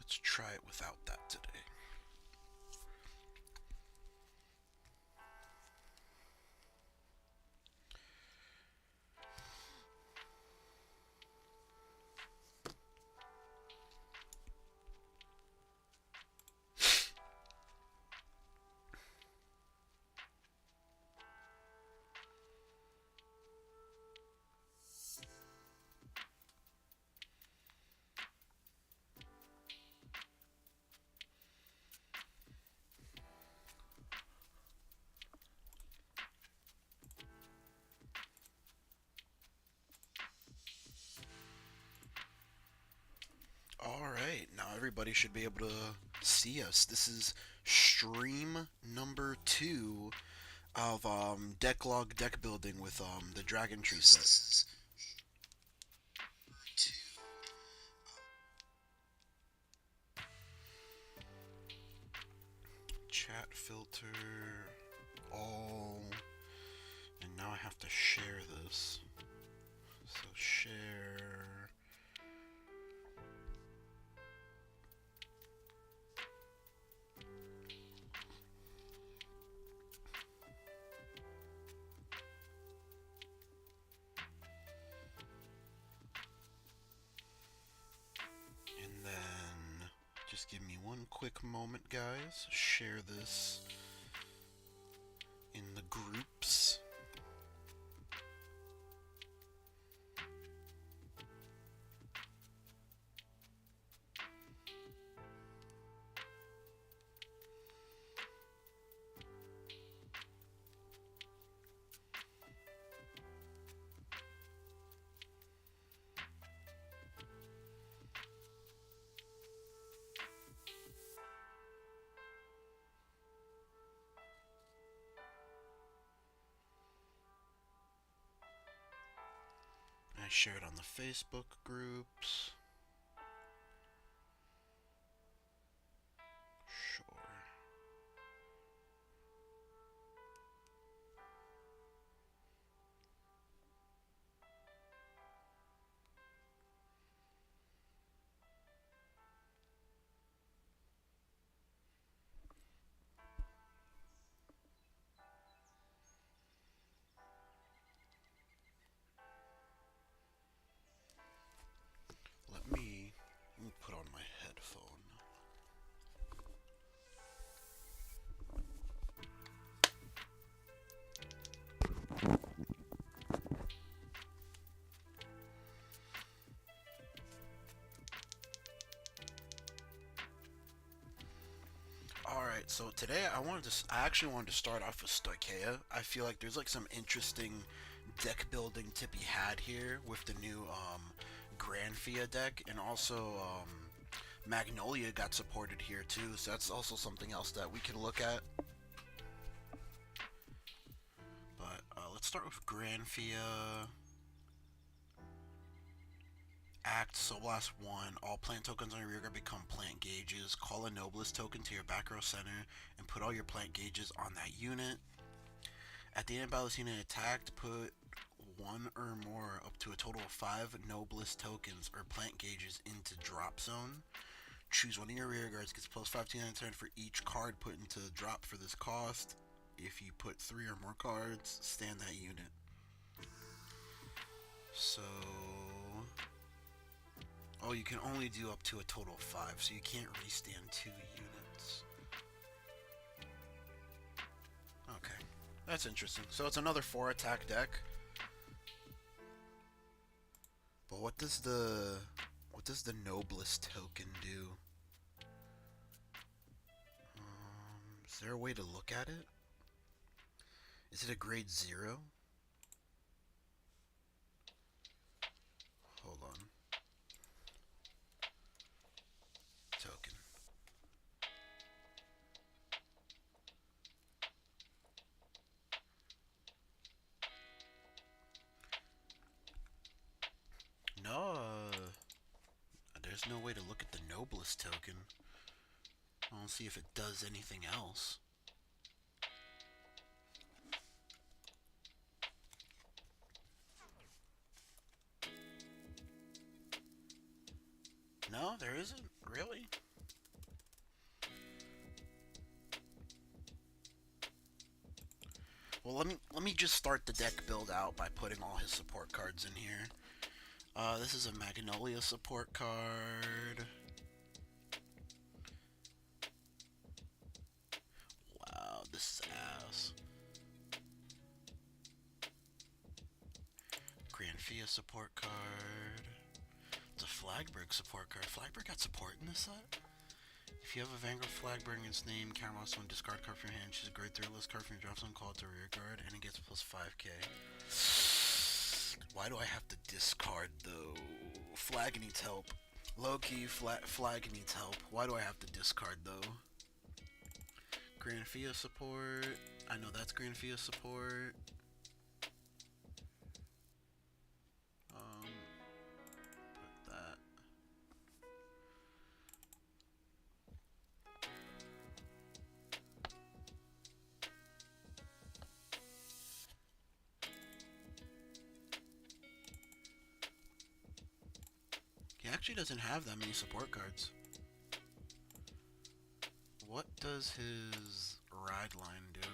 Let's try it without that today. Alright, now everybody should be able to see us. This is stream number 2 of Decklog deck building with the Dragontree set. Chat filter, all, and now I have to share this. So share. And then just give me one quick moment, guys. Share this in the groups. I share it on the Facebook groups. Sure. Let me put on my headphone. Alright, so today I actually wanted to start off with Stoicheia. I feel like there's like some interesting deck building to be had here with the new Granfia deck, and also Magnolia got supported here too, so that's also something else that we can look at. But let's start with Granfia. Act Soul Blast 1. All plant tokens on your rear guard become plant gauges. Call a Noblest token to your back row center and put all your plant gauges on that unit. At the end of battle, this unit attacked, put one or more up to a total of 5 Noblest tokens or plant gauges into drop zone. Choose one of your rear guards, gets plus 5 to your turn for each card put into the drop for this cost. If you put 3 or more cards, stand that unit. So... oh, you can only do up to a total of 5, so you can't restand 2 units. Okay, that's interesting. So it's another 4 attack deck. But what does the Noblest token do? Is there a way to look at it? Is it a grade 0? Hold on. Token. No, there's no way to look at the Noblest token. I don't see if it does anything else. No, there isn't, really? Well, let me just start the deck build out by putting all his support cards in here. This is a Magnolia support card. Wow, this is ass. Granfia support card. It's a Flagberg support card. Flagberg got support in this set? If you have a Vanguard Flagberg in its name, counterblast one, discard card from your hand, choose a grade 3 list card from your drop zone, call it to rear guard, and it gets plus 5k. Why do I have to discard though? Flag needs help. Low-key, Flag needs help. Why do I have to discard though? Granfia support. I know that's Granfia support. Put that. He actually doesn't have that many support cards. What does his ride line do?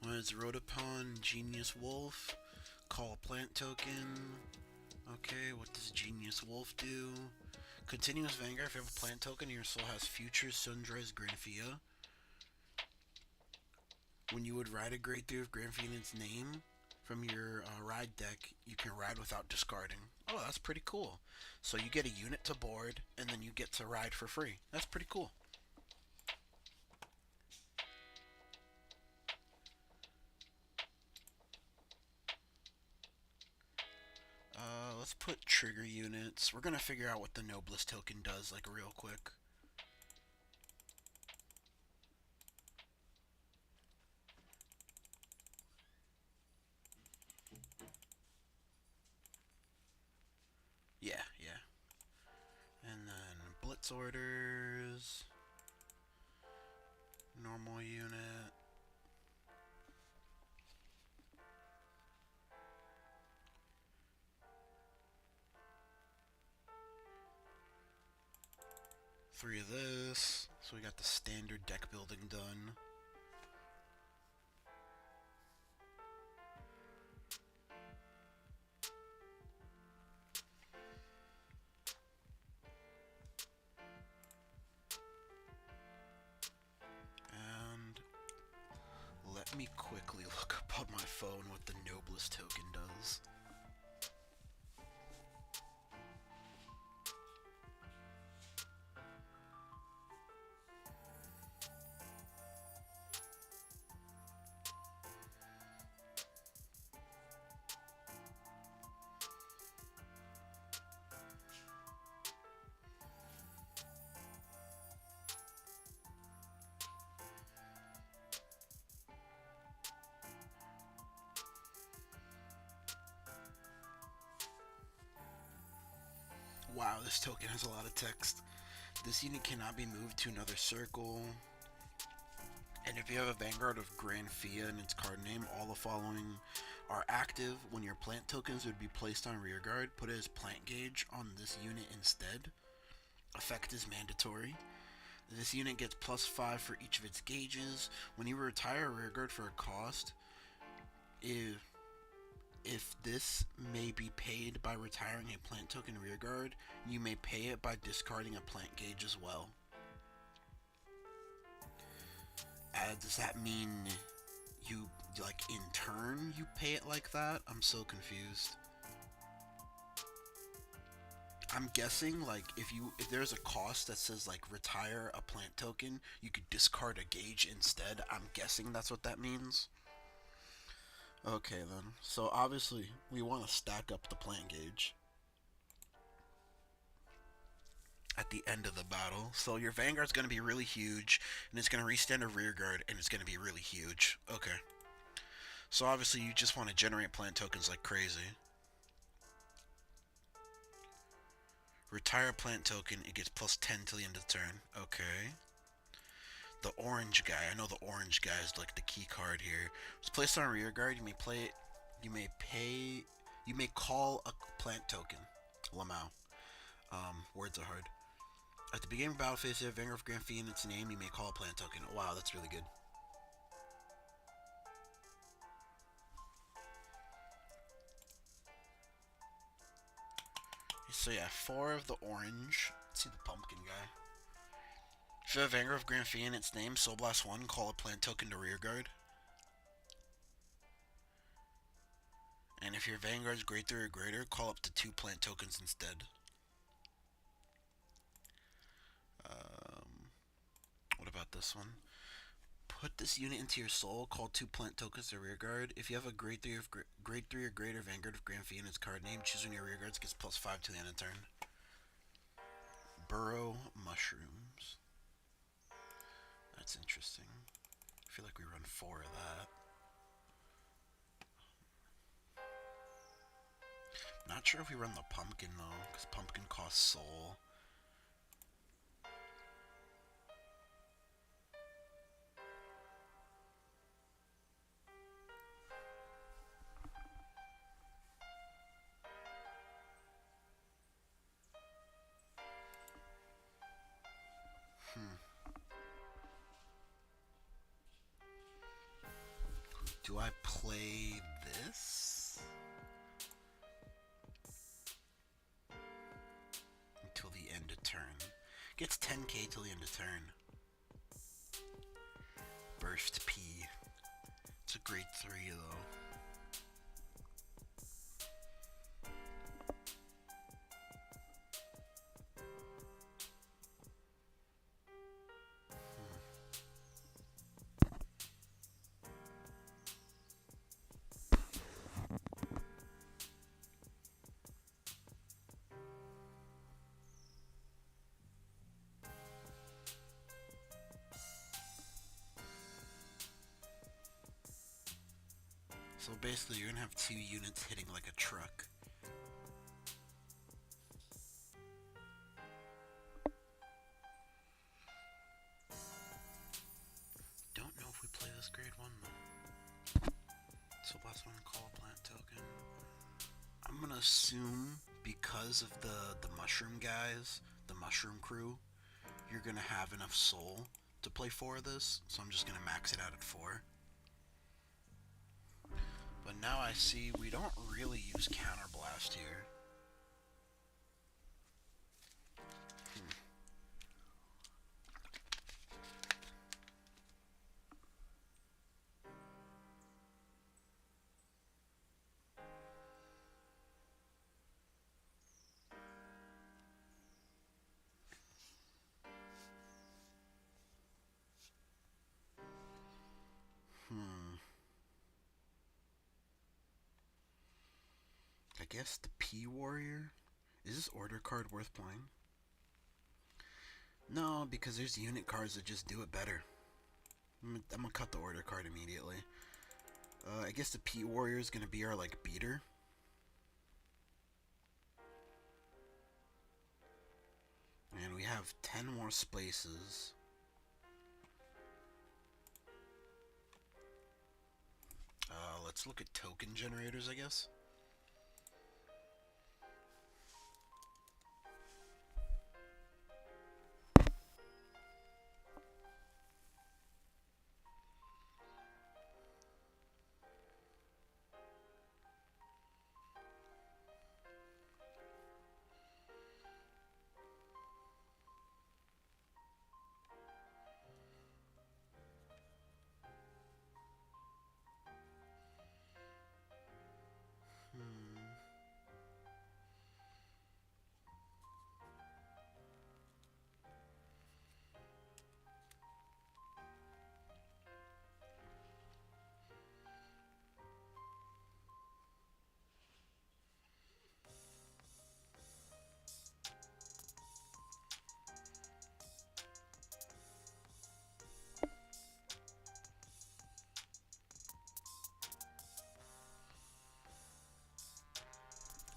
When it's Rotapon, Genius Wolf, call plant token. Okay, what does Genius Wolf do? Continuous Vanguard, if you have a plant token, your soul has Future Sunrise Granfia. When you would ride a grade 3 of Granfia in its name from your ride deck, you can ride without discarding. Oh, that's pretty cool. So you get a unit to board, and then you get to ride for free. That's pretty cool. Let's put trigger units. We're gonna figure out what the Noblest token does, like, real quick. Yeah. And then Blitz orders. Normal unit. Three of this. So we got the standard deck building done. And let me quickly look up on my phone what the Noblest token does. Wow, this token has a lot of text. This unit cannot be moved to another circle. And if you have a Vanguard of Granfia in its card name, all the following are active. When your plant tokens would be placed on rearguard, put it as plant gauge on this unit instead. Effect is mandatory. This unit gets plus 5 for each of its gauges. When you retire a rearguard for a cost, if this may be paid by retiring a plant token rearguard, you may pay it by discarding a plant gauge as well. Does that mean you, like, in turn, you pay it like that? I'm so confused. I'm guessing, like, if there's a cost that says, like, retire a plant token, you could discard a gauge instead. I'm guessing that's what that means. Okay, then. So, obviously, we want to stack up the plant gauge at the end of the battle. So, your Vanguard's going to be really huge, and it's going to restand a rearguard, and it's going to be really huge. Okay. So, obviously, you just want to generate plant tokens like crazy. Retire a plant token, it gets plus 10 till the end of the turn. Okay. The orange guy. I know the orange guy is like the key card here. It's placed on rear guard. You may play it. You may pay. You may call a plant token. Lamau. Words are hard. At the beginning of battle phase, if Vanguard of Granfia in its name, you may call a plant token. Wow, that's really good. So yeah, 4 of the orange. Let's see the pumpkin guy. If you have Vanguard of Granfia in its name, Soul Blast 1, call a plant token to rearguard. And if your Vanguard's grade 3 or greater, call up to 2 plant tokens instead. What about this one? Put this unit into your soul, call 2 plant tokens to rearguard. If you have a grade 3 or greater Vanguard of Granfia in its card name, choose one of your rearguards gets +5 to the end of turn. Burrow Mushrooms. That's interesting. I feel like we run 4 of that. Not sure if we run the pumpkin though, because pumpkin costs soul. Do I play this? Until the end of turn. Gets 10k till the end of turn. Burst P. It's a grade 3 though. So basically you're gonna have 2 units hitting like a truck. Don't know if we play this grade 1 though. So last one, call a plant token. I'm gonna assume because of the mushroom guys, the mushroom crew, you're gonna have enough soul to play 4 of this, so I'm just gonna max it out at 4. But now I see we don't really use Counterblast here. I guess the P Warrior? Is this order card worth playing? No, because there's unit cards that just do it better. I'm gonna cut the order card immediately. I guess the P Warrior is gonna be our, like, beater. And we have 10 more spaces. Let's look at token generators, I guess.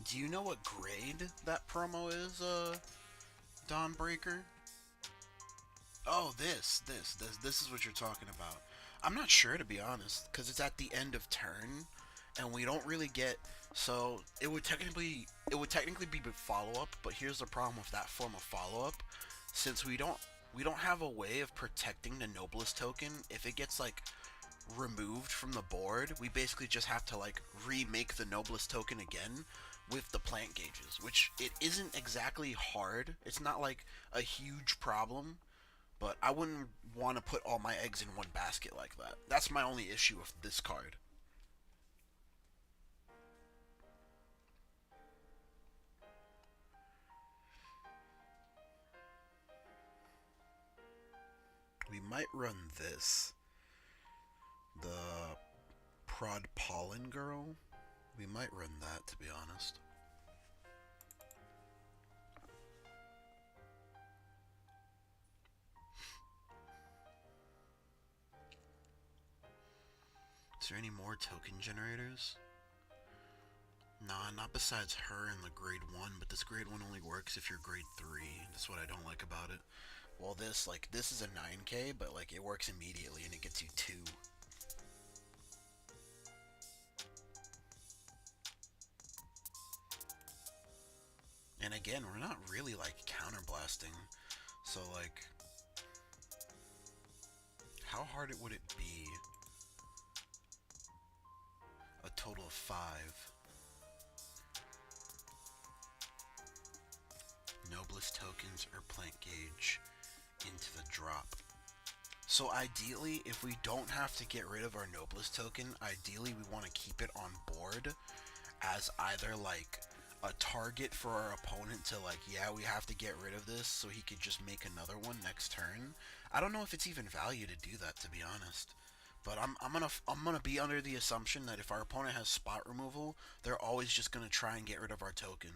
Do you know what grade that promo is, Dawnbreaker? Oh, this is what you're talking about. I'm not sure, to be honest, because it's at the end of turn, and we don't really get. So it would technically be follow-up, but here's the problem with that form of follow-up. Since we don't have a way of protecting the Noblest token, if it gets, like, removed from the board, we basically just have to, like, remake the Noblest token again, with the plant gauges, which it isn't exactly hard. It's not like a huge problem, but I wouldn't want to put all my eggs in one basket like that. That's my only issue with this card. We might run this. The Prod Pollen Girl. We might run that, to be honest. Is there any more token generators? Nah, not besides her and the grade 1, but this grade 1 only works if you're grade 3. That's what I don't like about it. Well, this is a 9k, but, like, it works immediately and it gets you 2. And again, we're not really, like, counterblasting. So, like, how hard would it be? A total of 5. Noblest tokens or plant gauge into the drop. So ideally, if we don't have to get rid of our Noblest token, ideally we want to keep it on board as either like a target for our opponent to like, yeah, we have to get rid of this so he could just make another one next turn. I don't know if it's even value to do that, to be honest. But I'm gonna be under the assumption that if our opponent has spot removal, they're always just gonna try and get rid of our token.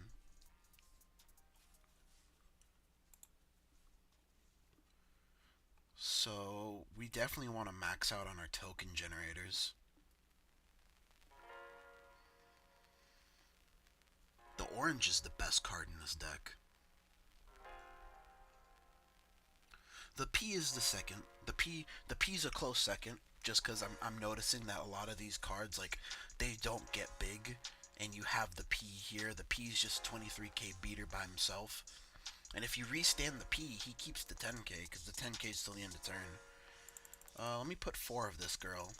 So we definitely want to max out on our token generators. The orange is the best card in this deck. The P is the second. The P's a close second, just because I'm noticing that a lot of these cards, like, they don't get big, and you have the P here. The P is just 23k beater by himself. And if you restand the P, he keeps the 10k, because the 10k is till the end of turn. Let me put 4 of this girl.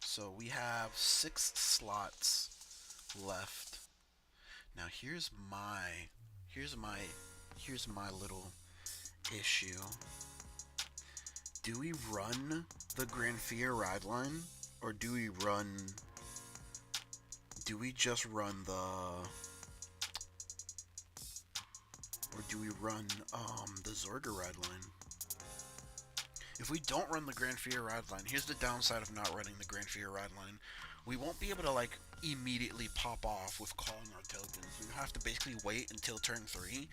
So we have 6 slots left. Now here's my little issue. Do we run the Granfia ride line, or do we just run the Zorga ride line? If we don't run the Granfia ride line, here's the downside of not running the Granfia ride line. We won't be able to, like, immediately pop off with calling our tokens. We have to basically wait until turn 3,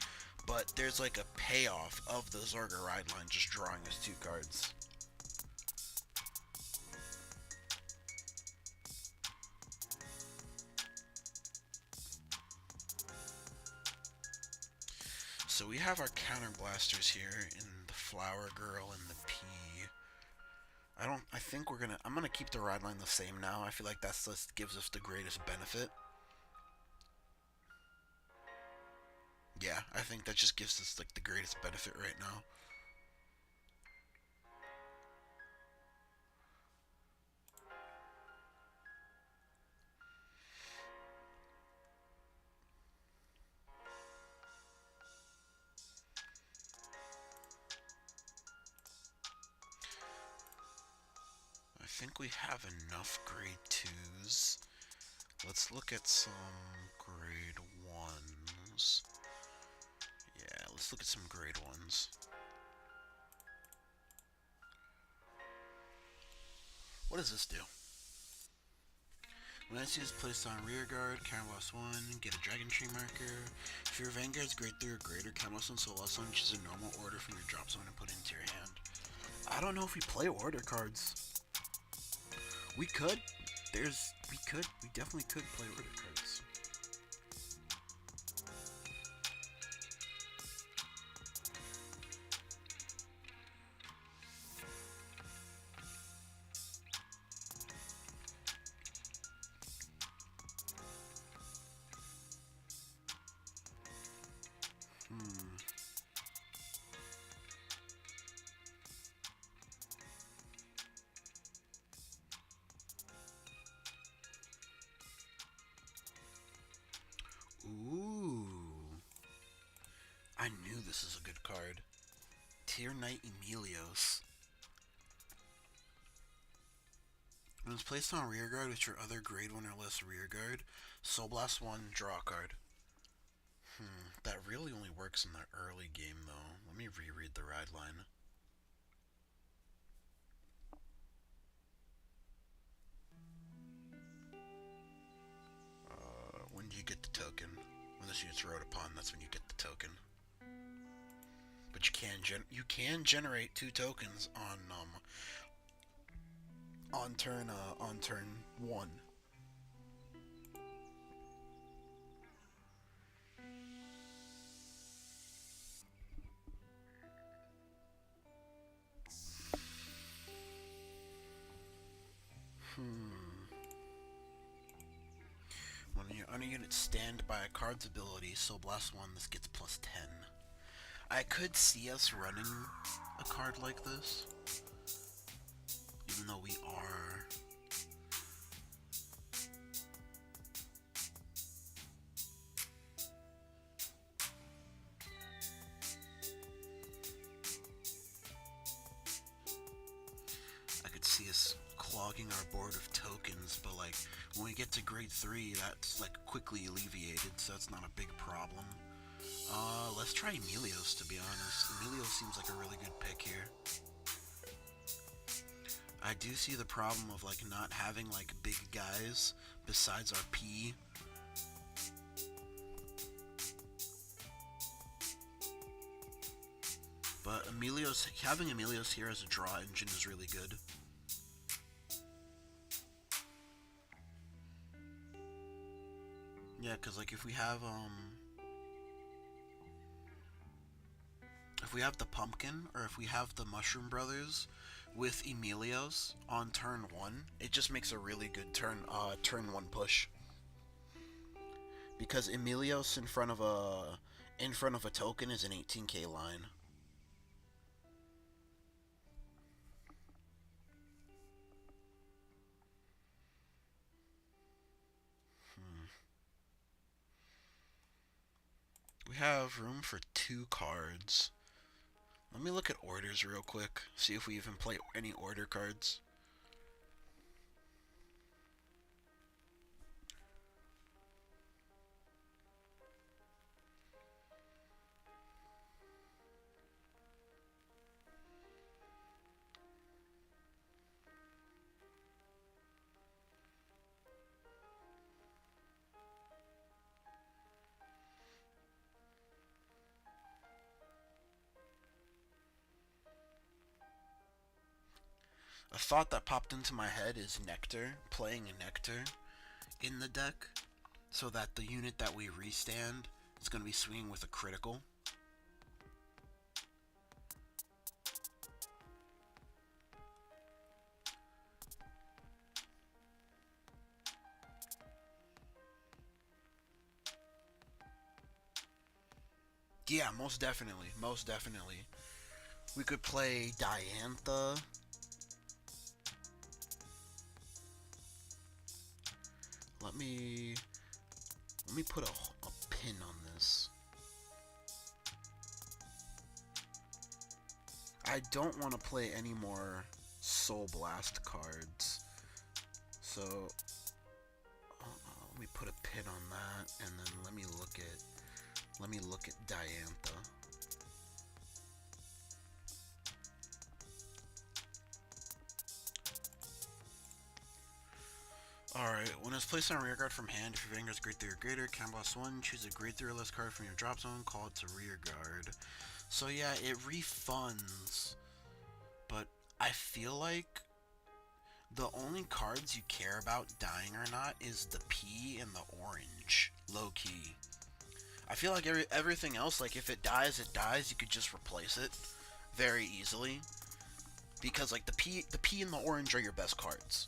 but there's, like, a payoff of the Zorga ride line just drawing us 2 cards. So we have our counter blasters here in the Flower Girl and the P. I'm gonna keep the ride line the same now. I feel like that just gives us the greatest benefit. Yeah, I think that just gives us like the greatest benefit right now. I think we have enough grade 2s. Let's look at some grade 1s. Yeah, let's look at some grade 1s. What does this do? When I see this placed on rear guard, Counterblast 1, get a Dragontree marker. If your Vanguard's grade 3 or greater, Counterblast 1, Soulblast 1, choose a normal order from your drop zone and put it into your hand. I don't know if we play order cards. We could. We definitely could play order cards. I knew this is a good card. Tier Knight Emilios. When it's placed on rearguard with your other grade 1 or less rearguard, Soul Blast 1, draw a card. That really only works in the early game, though. Let me reread the ride line. When do you get the token? When this unit's rode upon, that's when you get the token. But you can generate 2 tokens on turn 1. When your other units stand by a card's ability, Soul Blast 1, this gets +10. I could see us running a card like this, even though we are. I could see us clogging our board of tokens, but like when we get to grade 3, that's like quickly alleviated, so that's not a big problem. Let's try Emilios, to be honest. Emilios seems like a really good pick here. I do see the problem of like not having like big guys besides our P. But having Emilios here as a draw engine is really good. Yeah, because like if we have the Pumpkin, or if we have the Mushroom Brothers with Emilios on turn 1, it just makes a really good turn 1 push. Because Emilios in front of a token is an 18k line. We have room for 2 cards. Let me look at orders real quick, see if we even play any order cards. A thought that popped into my head is Nectar, playing a Nectar in the deck, so that the unit that we restand is going to be swinging with a critical. Yeah, most definitely, most definitely. We could play Diantha. Let me put a pin on this. I don't want to play any more Soul Blast cards, so let me put a pin on that, and then let me look at Diantha. Alright, when it's placed on rearguard from hand, if your Vanguard's grade 3 or greater, can blast 1, choose a grade 3 or less card from your drop zone, call it to rearguard. So yeah, it refunds, but I feel like the only cards you care about dying or not is the P and the orange, low-key. I feel like everything else, like if it dies, you could just replace it very easily. Because like the P and the orange are your best cards.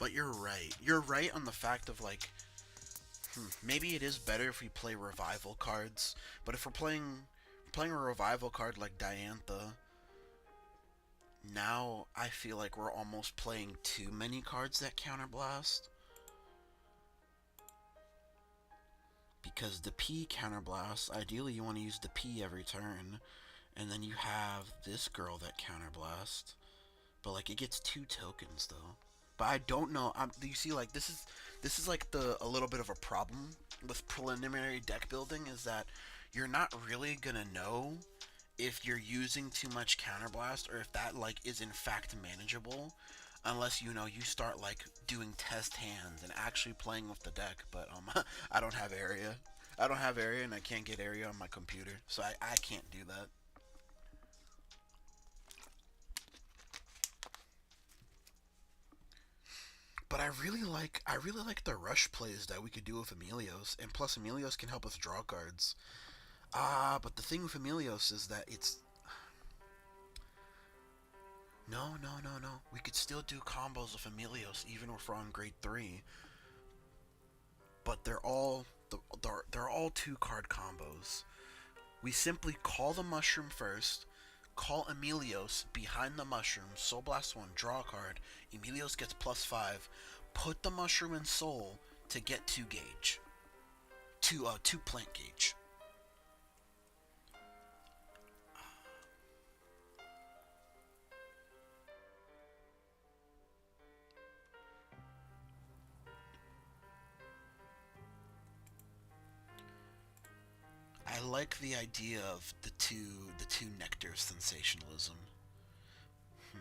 But you're right. You're right on the fact of like, maybe it is better if we play revival cards. But if we're playing a revival card like Diantha, now I feel like we're almost playing too many cards that counterblast. because the P counterblast, ideally you want to use the P every turn, and then you have this girl that counterblast, but like it gets 2 tokens though. But I don't know. You see, like this is like the a little bit of a problem with preliminary deck building is that you're not really gonna know if you're using too much counterblast or if that like is in fact manageable unless you start like doing test hands and actually playing with the deck. But I don't have area. I don't have area and I can't get area on my computer, so I can't do that. But I really like the rush plays that we could do with Emilios, and plus Emilios can help us draw cards. But the thing with Emilios is that it's no, no, no, no. We could still do combos with Emilios even if we're on grade 3, but they're all 2 card combos. We simply call the mushroom first, call Emilios behind the mushroom, Soul Blast 1, draw a card, Emilios gets +5, put the mushroom in Soul to get 2 gauge. 2 plant gauge. I like the idea of the two nectar sensationalism. Hmm.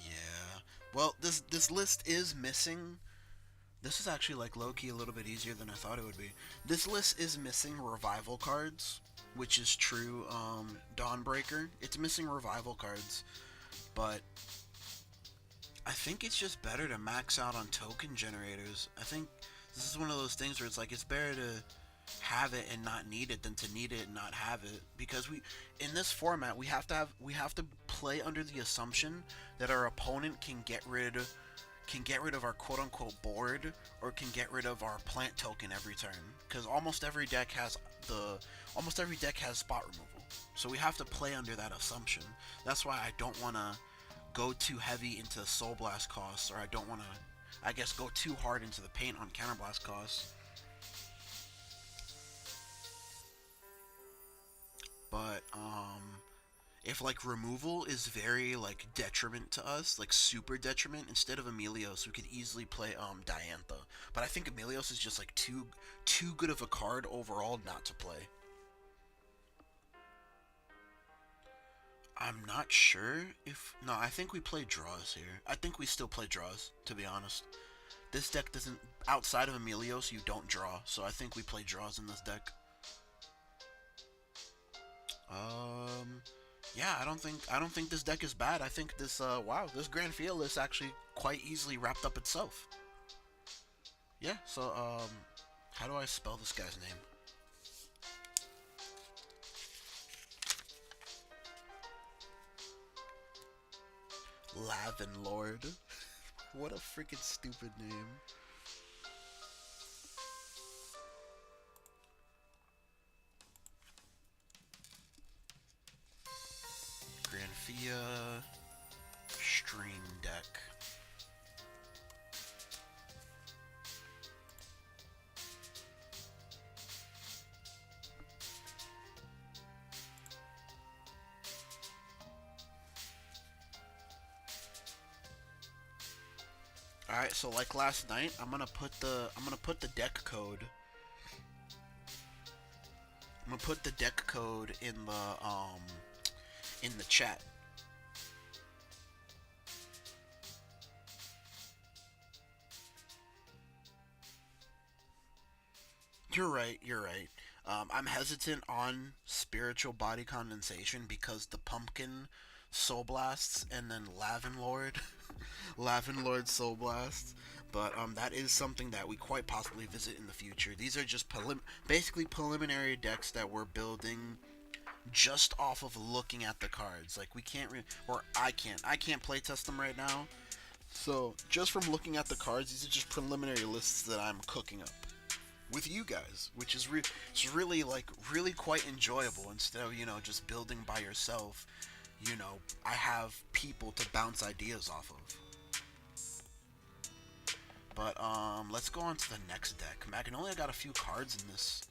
Yeah. Well, this list is missing. This is actually like low key a little bit easier than I thought it would be. This list is missing revival cards, which is true. Dawnbreaker. It's missing revival cards, but I think it's just better to max out on token generators. I think this is one of those things where it's like it's better to have it and not need it than to need it and not have it, because we in this format we have to play under the assumption that our opponent can get rid of our quote unquote board or can get rid of our plant token every turn, because almost every deck has spot removal, so we have to play under that assumption. That's why I don't want to go too heavy into Soul Blast costs, or I don't want to, I guess, go too hard into the paint on Counterblast costs. But if like removal is very like detriment to us, like super detriment, instead of Emilios, we could easily play Diantha. But I think Emilios is just like too good of a card overall not to play. I'm not sure if no, I think we play draws here. I think we still play draws, to be honest. This deck doesn't, outside of Emilios, you don't draw, so I think we play draws in this deck. Um, yeah, I don't think this deck is bad. I think this Granfia list actually quite easily wrapped up itself. Yeah, so how do I spell this guy's name? Lavin Lord. What a freaking stupid name. Granfia Stream Deck. All right, so like last night, I'm gonna put the deck code. I'm gonna put the deck code in the chat. You're right. You're right. I'm hesitant on spiritual body condensation because the pumpkin soul blasts and then Lavin Lord, Lavin Lord soul blasts. But that is something that we quite possibly visit in the future. These are just basically preliminary decks that we're building just off of looking at the cards. Like we can't, or I can't playtest them right now. So just from looking at the cards, these are just preliminary lists that I'm cooking up with you guys, which is it's really like really quite enjoyable instead of just building by yourself. you know, I have people to bounce ideas off of. But let's go on to the next deck. Magnolia got a few cards in this,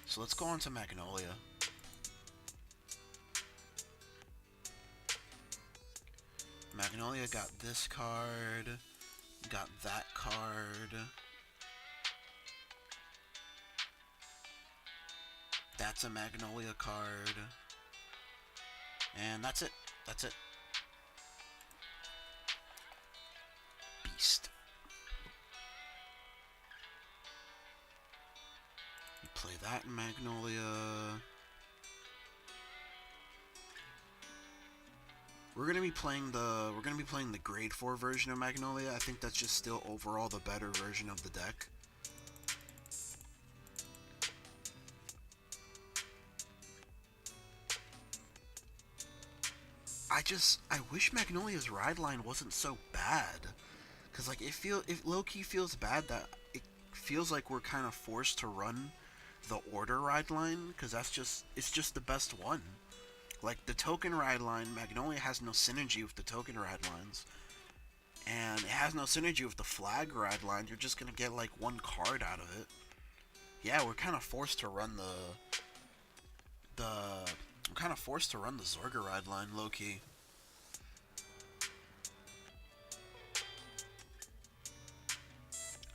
so let's go on to Magnolia. Magnolia got this card, got that card. That's a Magnolia card. And that's it. That's it. Beast. You play that in Magnolia. We're gonna be playing the grade 4 version of Magnolia. I think that's just still overall the better version of the deck. I wish Magnolia's ride line wasn't so bad, cause like it low-key feels bad that it feels like we're kind of forced to run the order ride line, cause it's just the best one. Like the token ride line, Magnolia has no synergy with the token ride lines, and it has no synergy with the flag ride line. You're just gonna get like one card out of it. Yeah, we're kind of forced to run I'm kind of forced to run the Zorga ride line low-key.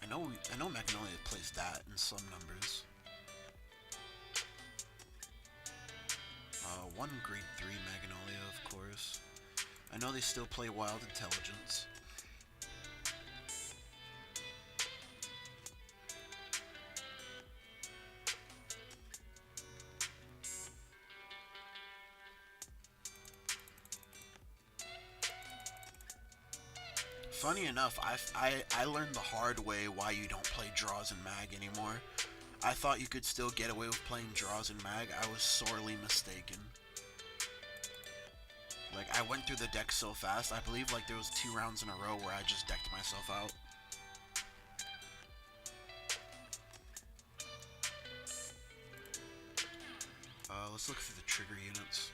I know Magnolia plays that in some numbers. One grade 3 Magnolia, of course. I know they still play Wild Intelligence. Funny enough, I learned the hard way why you don't play draws in Mag anymore. I thought you could still get away with playing draws in Mag. I was sorely mistaken. Like, I went through the deck so fast, I believe like there was 2 rounds in a row where I just decked myself out. Let's look through the trigger units.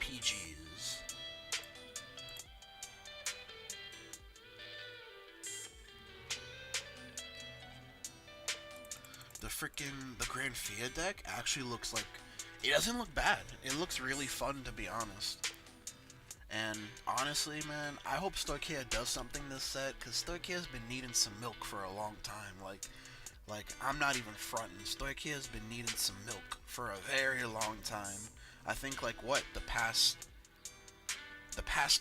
PGs. The Granfia deck actually looks like, it doesn't look bad. It looks really fun, to be honest. And honestly, man, I hope Stoichia does something this set, because Stoichia's been needing some milk for a long time. Like I'm not even fronting. Stoichia's been needing some milk for a very long time. I think like what, the past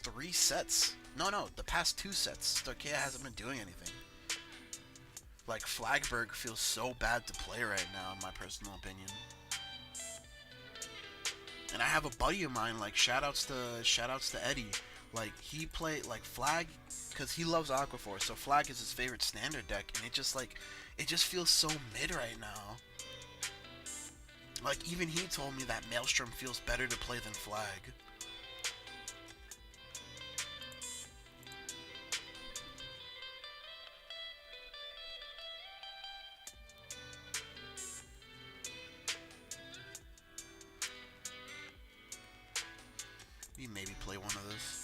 3 sets? No, the past 2 sets, Stoichia hasn't been doing anything. Like, Flagberg feels so bad to play right now, in my personal opinion. And I have a buddy of mine, like, shoutouts to Eddie. Like, he played, like, Flag, because he loves Aquaforce, so Flag is his favorite standard deck, and it just feels so mid right now. Like, even he told me that Maelstrom feels better to play than Flag. We maybe play one of this.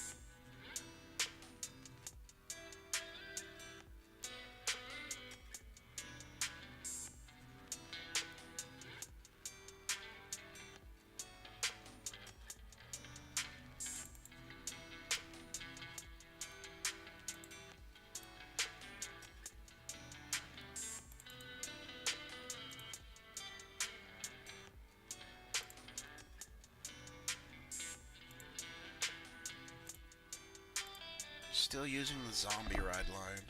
Still using the zombie ride line.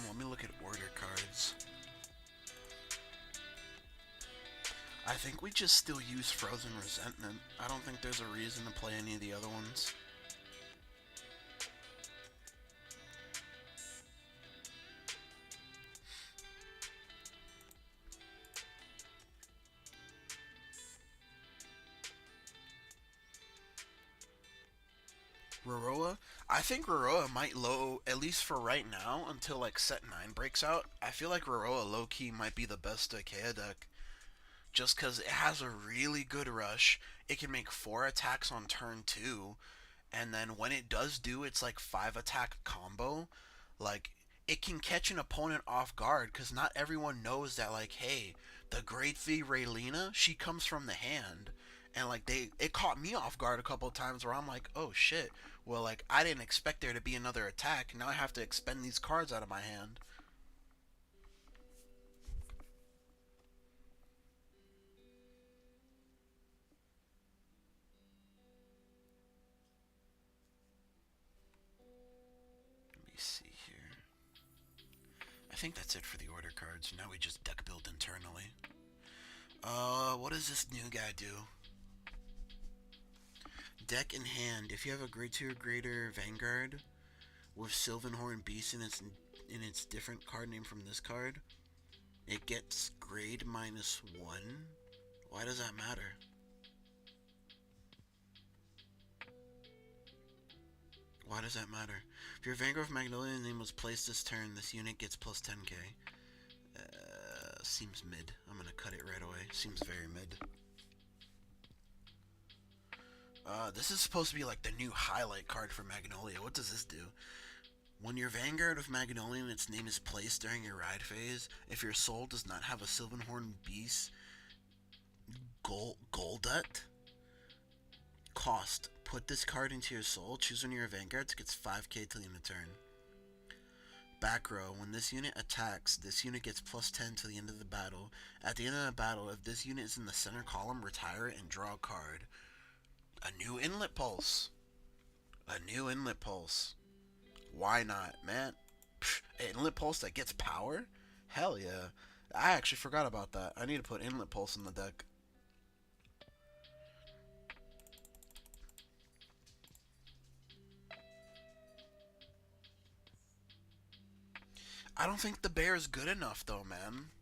Let me look at order cards. I think we just still use Frozen Resentment. I don't think there's a reason to play any of the other ones. Roroa? I think Roroa might low, at least for right now, until like set 9 breaks out. I feel like Roroa low-key might be the best Ikea deck. Just because it has a really good rush. It can make 4 attacks on turn 2. And then when it does do its like 5 attack combo, like it can catch an opponent off guard because not everyone knows that like, hey, the grade 3 Raylina, she comes from the hand. And like it caught me off guard a couple of times where I'm like, oh shit, well like I didn't expect there to be another attack. Now I have to expend these cards out of my hand. Let me see here. I think that's it for the order cards. Now we just deck build internally. What does this new guy do? Deck in hand. If you have a grade 2 or greater Vanguard with Sylvanhorn Beast in its different card name from this card, it gets grade -1. Why does that matter? Why does that matter? If your Vanguard of Magnolia name was placed this turn, this unit gets plus 10k. Seems mid. I'm gonna cut it right away. Seems very mid. This is supposed to be like the new highlight card for Magnolia. What does this do? When your Vanguard of Magnolia and its name is placed during your ride phase, if your soul does not have a Sylvanhorn Beast Goldet cost, put this card into your soul, choose one of your Vanguards, it gets 5k till the end of turn. Back row, when this unit attacks, this unit gets plus 10 to the end of the battle. At the end of the battle, if this unit is in the center column, retire it and draw a card. A new inlet pulse. A new inlet pulse. Why not, man? An inlet pulse that gets power? Hell yeah. I actually forgot about that. I need to put inlet pulse in the deck. I don't think the bear is good enough, though, man.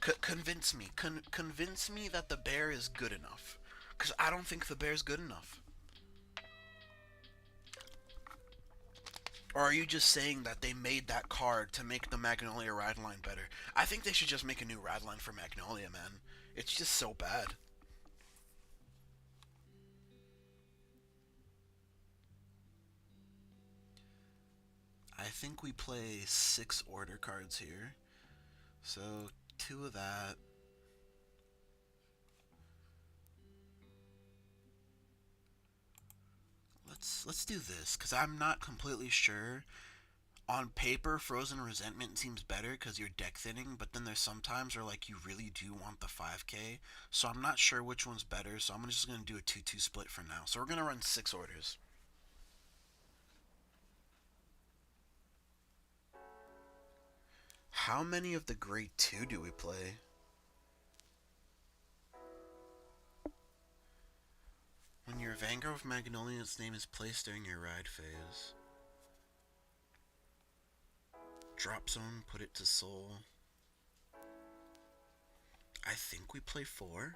Convince me. Convince me that the bear is good enough. Because I don't think the bear is good enough. Or are you just saying that they made that card to make the Magnolia ride line better? I think they should just make a new ride line for Magnolia, man. It's just so bad. I think we play 6 order cards here. So 2 of that. Let's do this, because I'm not completely sure. On paper, Frozen Resentment seems better because you're deck thinning, but then there's some times where like you really do want the 5k. So I'm not sure which one's better, so I'm just going to do a 2-2 split for now. So we're going to run 6 orders. How many of the grade 2 do we play? When your Vanguard of Magnolia's name is placed during your ride phase. Drop zone, put it to soul. I think we play 4.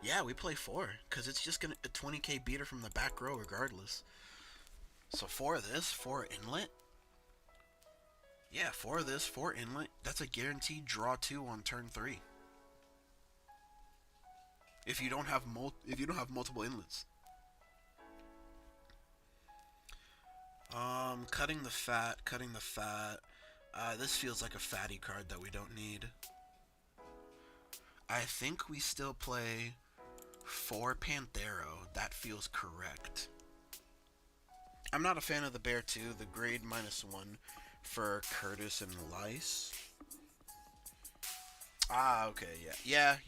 Yeah, we play 4, because it's just gonna a 20k beater from the back row regardless. So 4 of this, 4 inlet. Yeah, 4 of this, 4 inlet. That's a guaranteed draw 2 on turn 3. If you don't have multiple inlets. Cutting the fat. This feels like a fatty card that we don't need. I think we still play 4 Panthero. That feels correct. I'm not a fan of the bear too. The grade -1 for Curtis and Lice. Ah, okay, yeah.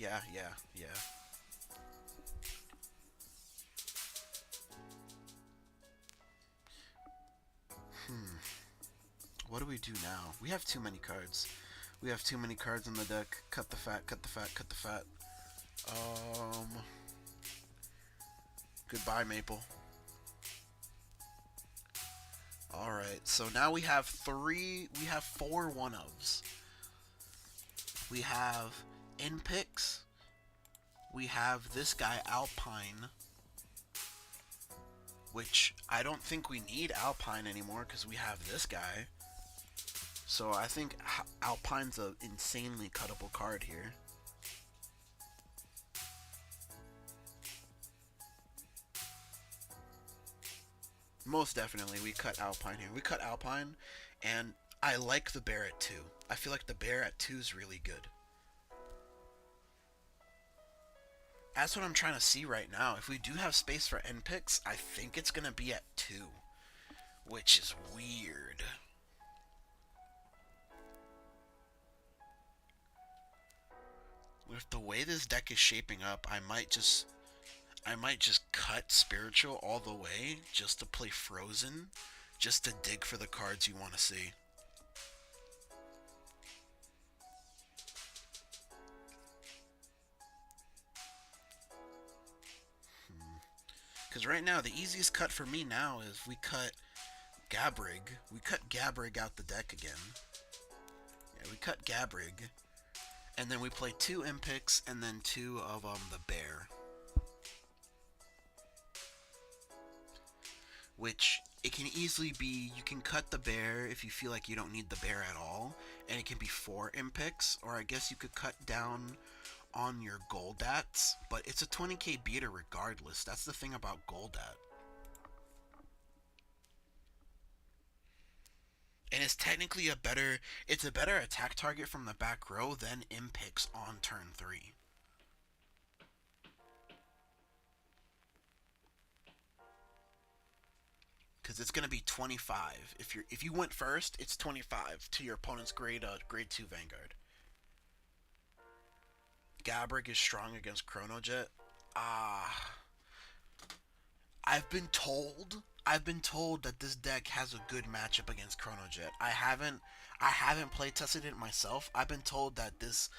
What do we do now? We have too many cards. We have too many cards in the deck. Cut the fat. Goodbye, Maple. Alright, so now we have 4 1-ofs. We have Inpix. We have this guy, Alpine. which I don't think we need Alpine anymore because we have this guy. So I think Alpine's an insanely cuttable card here. Most definitely, we cut Alpine here. We cut Alpine, and I like the bear at 2. I feel like the bear at 2 is really good. That's what I'm trying to see right now. If we do have space for end picks, I think it's going to be at 2, which is weird. With the way this deck is shaping up, I might just cut Spiritual all the way just to play Frozen, just to dig for the cards you want to see. Because right now, the easiest cut for me now is we cut Gabrig. We cut Gabrig out the deck again. Yeah, we cut Gabrig. And then we play 2 Impics and then 2 of the bear. Which, it can easily be, you can cut the bear if you feel like you don't need the bear at all. And it can be 4 Impics, or I guess you could cut down on your Goldats, but it's a 20k beater regardless. That's the thing about Goldat. And it's technically a better attack target from the back row than Impics on turn 3. Because it's going to be 25. If you went first, it's 25 to your opponent's grade 2 Vanguard. Gabrig is strong against Chronojet. I've been told that this deck has a good matchup against Chronojet. I haven't play tested it myself. I've been told that this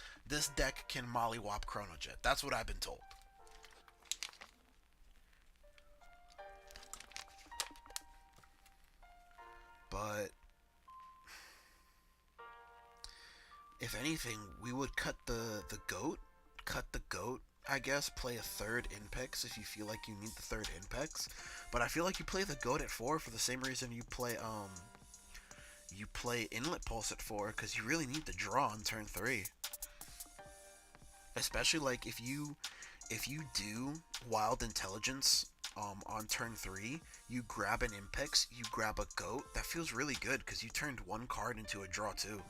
deck can mollywop Chronojet. That's what I've been told. But if anything, we would cut the goat. Cut the goat, I guess. Play a 3rd Impex if you feel like you need the 3rd Impex. But I feel like you play the goat at 4 for the same reason you play Inlet Pulse at 4, because you really need the draw on turn 3. Especially like if you do Wild Intelligence on turn 3, you grab an Impex, you grab a goat. That feels really good because you turned 1 card into a draw too.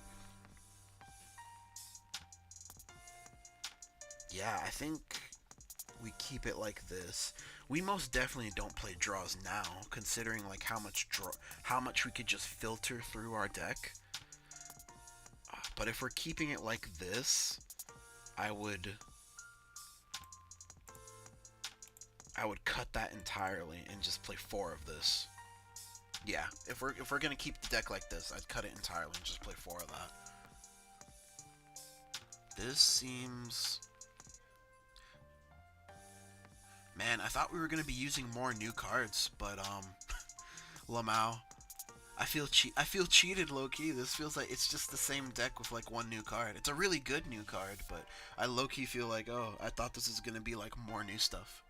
Yeah, I think we keep it like this. We most definitely don't play draws now, considering like how much we could just filter through our deck. But if we're keeping it like this, I would cut that entirely and just play 4 of this. Yeah, if we're gonna keep the deck like this, I'd cut it entirely and just play 4 of that. This seems... Man, I thought we were gonna be using more new cards, but Lamau, I feel cheated low-key. This feels like it's just the same deck with like 1 new card. It's a really good new card, but I low-key feel like, oh, I thought this was gonna be like more new stuff.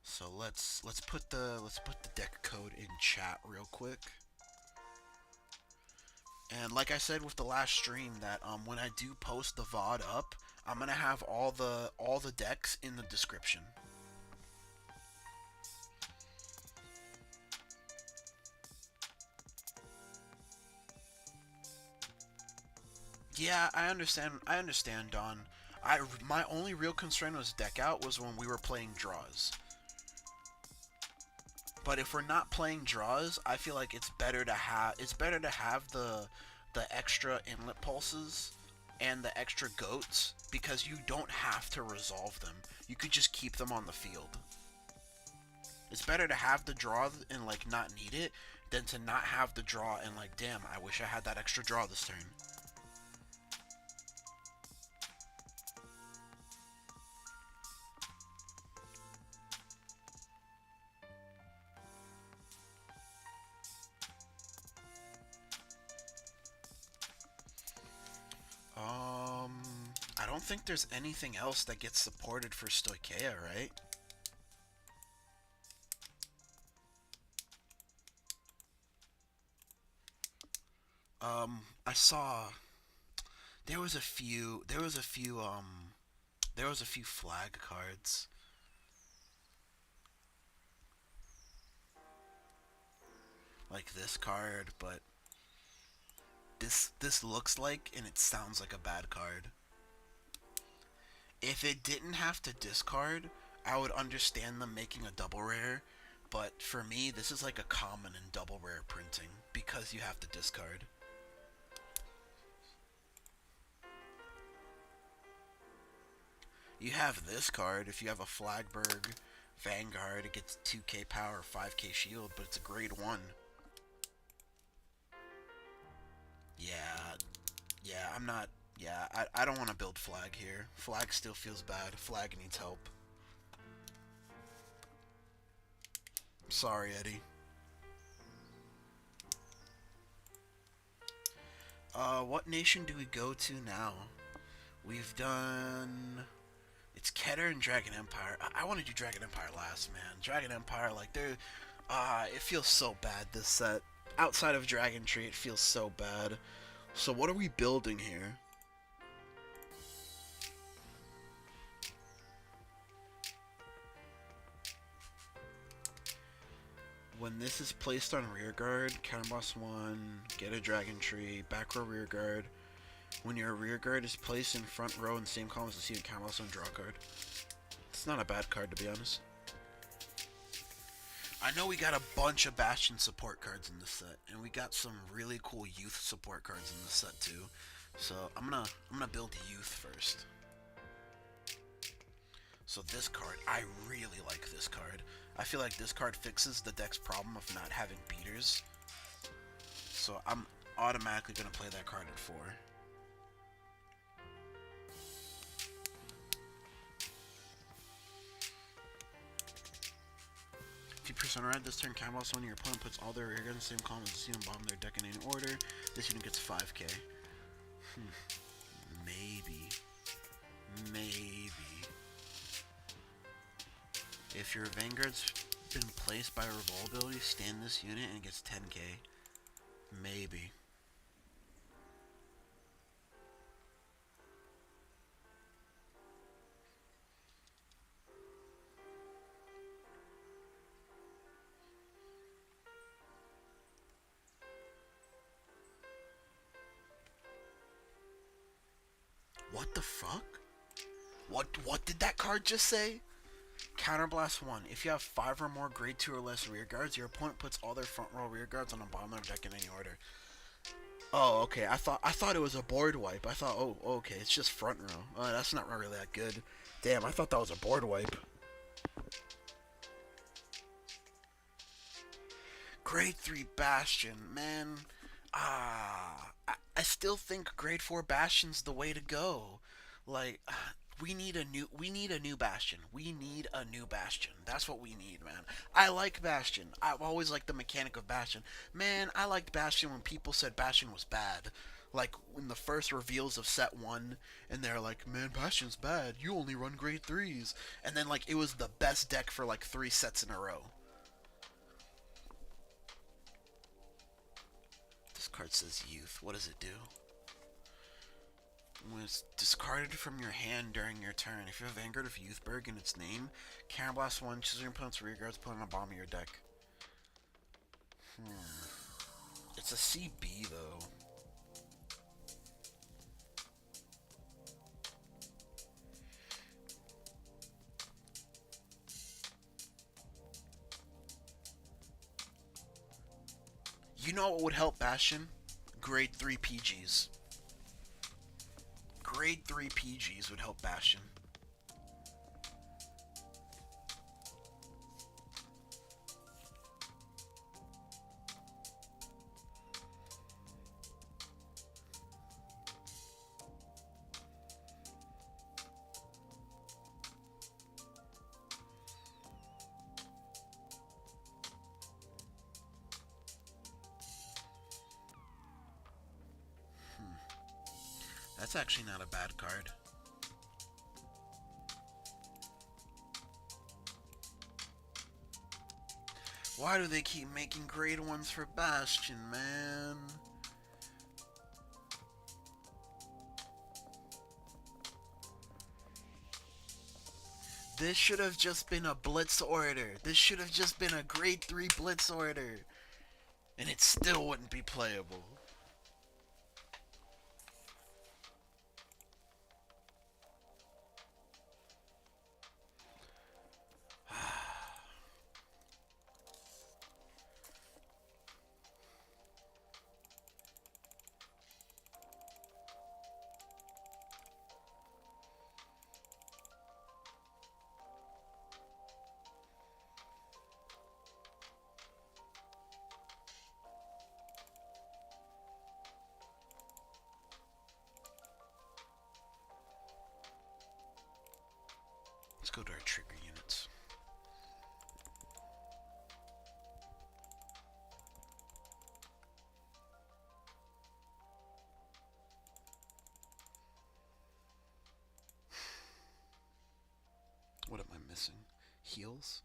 So let's put the deck code in chat real quick. And like I said with the last stream, that when I do post the VOD up, I'm gonna have all the decks in the description. Yeah, I understand, Don. My only real concern was deck out was when we were playing draws. But if we're not playing draws, I feel like it's better to have the extra Inlet Pulses and the extra goats, because you don't have to resolve them. You could just keep them on the field. It's better to have the draw and like not need it than to not have the draw and like, damn, I wish I had that extra draw this turn. I don't think there's anything else that gets supported for Stoicheia, right? I saw there was a few flag cards. Like this card, but this looks like and it sounds like a bad card. If it didn't have to discard, I would understand them making a double rare, but for me, this is like a common and double rare printing because you have to discard. You have this card. If you have a Flagberg Vanguard, it gets 2k power, 5k shield, but it's a grade 1. Yeah, I'm not... Yeah, I don't want to build Flag here. Flag still feels bad. Flag needs help. Sorry, Eddie. What nation do we go to now? We've done... It's Keter and Dragon Empire. I want to do Dragon Empire last, man. Dragon Empire, like, they're... it feels so bad, this set. Outside of Dragontree, it feels so bad. So what are we building here? When this is placed on rearguard, counterboss 1, get a Dragontree, back row rearguard. When your rearguard is placed in front row in the same column as the seat, counterboss 1, draw a card. It's not a bad card, to be honest. I know we got a bunch of Bastion support cards in this set, and we got some really cool Youth support cards in this set too. So I'm gonna build Youth first. So this card, I really like this card. I feel like this card fixes the deck's problem of not having beaters. So I'm automatically gonna play that card at 4. If you press on red this turn, counterboss 1, your opponent puts all their rear guns in the same column as the unit bottom of their deck in any order. This unit gets 5k. Maybe. If your Vanguard's been placed by revolt ability, stand this unit and it gets 10k. Maybe. What the fuck? What did that card just say? Counterblast 1. If you have 5 or more grade 2 or less rear guards, your opponent puts all their front row rear guards on the bottom of their deck in any order. Oh, okay. I thought it was a board wipe. I thought, oh, okay, it's just front row. Oh, that's not really that good. Damn, I thought that was a board wipe. Grade 3 Bastion, man. I still think grade 4 Bastion's the way to go. Like, we need a new Bastion. We need a new Bastion. That's what we need, man. I like Bastion. I've always liked the mechanic of Bastion. Man, I liked Bastion when people said Bastion was bad. Like, in the first reveals of set 1, and they're like, man, Bastion's bad. You only run grade 3s. And then, like, it was the best deck for, like, 3 sets in a row. This card says Youth. What does it do? When it's discarded from your hand during your turn, if you have Vanguard of Youthberk in its name, Counterblast 1, choose your opponent's rear guards, put it on the bottom of your deck. It's a CB, though. You know what would help Bastion? Grade 3 PGs. Grade 3 PGs would help Bastion. That's actually not a bad card. Why do they keep making grade 1s for Bastion, man? This should have just been a blitz order. This should have just been a grade 3 blitz order. And it still wouldn't be playable. Let's go to our trigger units. What am I missing? Heals?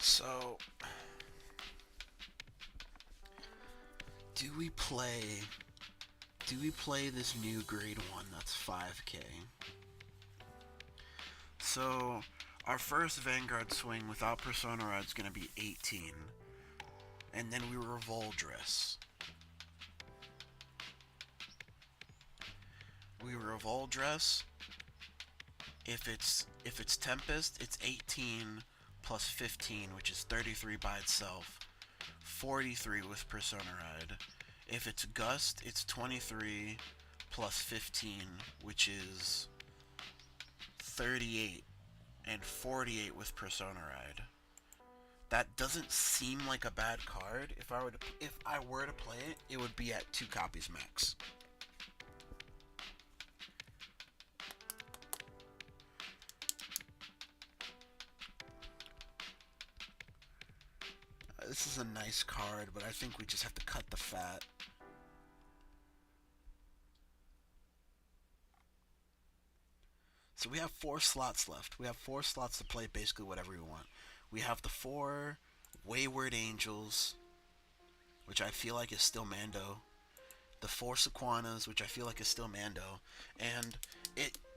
So, do we play this new grade 1 that's 5k? So, our first Vanguard swing without Persona Rod is going to be 18. And then we Revoldress. We Revoldress. If it's Tempest, it's 18 plus 15, which is 33 by itself. 43 with Persona Ride. If it's Gust, it's 23 plus 15, which is 38, and 48 with Persona Ride. That doesn't seem like a bad card. If I were to play it, it would be at 2 copies max. This is a nice card, but I think we just have to cut the fat. So we have 4 slots left. We have 4 slots to play basically whatever we want. We have the 4 Wayward Angels, which I feel like is still Mando. The 4 Sequanas, which I feel like is still Mando. And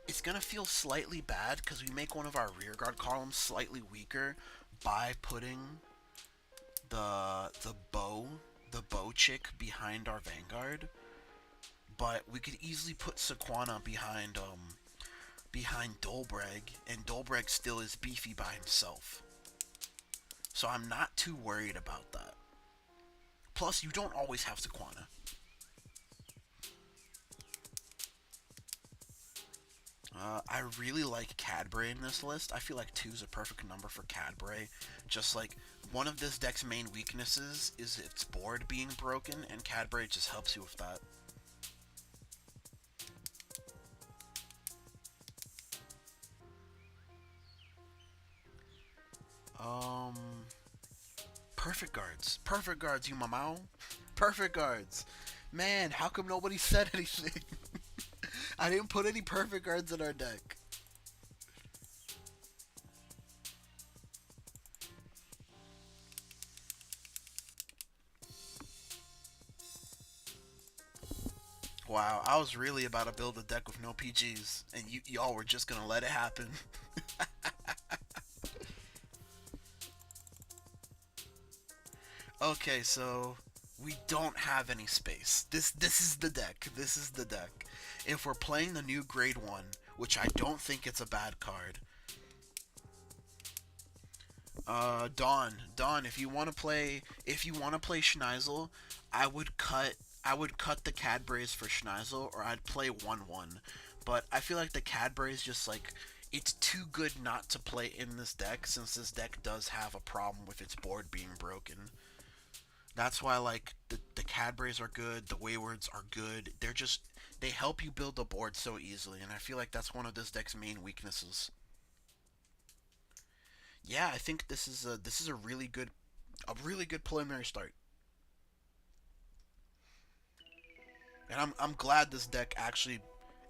it's going to feel slightly bad because we make one of our rearguard columns slightly weaker by putting the bow chick behind our Vanguard. But we could easily put Sequana behind Dolbreg, and Dolbreg still is beefy by himself. So I'm not too worried about that. Plus, you don't always have Sequana. I really like Cadbray in this list. I feel like 2 is a perfect number for Cadbray. Just like, one of this deck's main weaknesses is its board being broken, and Cadbray just helps you with that. Perfect guards. Perfect guards, you mamau. Perfect guards. Man, how come nobody said anything? I didn't put any perfect guards in our deck. Wow, I was really about to build a deck with no PGs, and y'all were just gonna let it happen. Okay, so we don't have any space. This is the deck. This is the deck. If we're playing the new grade 1, which I don't think it's a bad card, Dawn. If you want to play Schneisel, I would cut, I would cut the Cadbrays for Schneisel, or I'd play 1-1. But I feel like the Cadbrays just like it's too good not to play in this deck since this deck does have a problem with its board being broken. That's why like the Cadbrays are good, the Waywards are good. They help you build the board so easily, and I feel like that's one of this deck's main weaknesses. Yeah, I think this is a really good preliminary start. And I'm glad this deck actually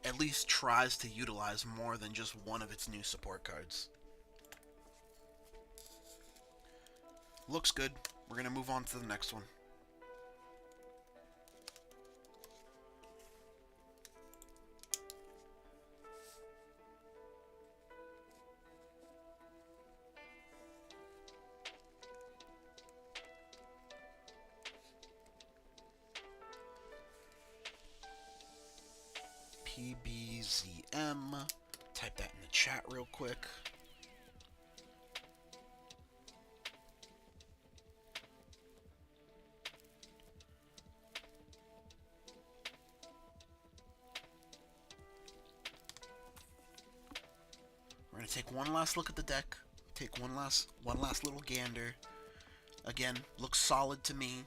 at least tries to utilize more than just one of its new support cards. Looks good. We're gonna move on to the next one. PBZM. Type that in the chat real quick. We're gonna take one last look at the deck. Take one last little gander. Again, looks solid to me.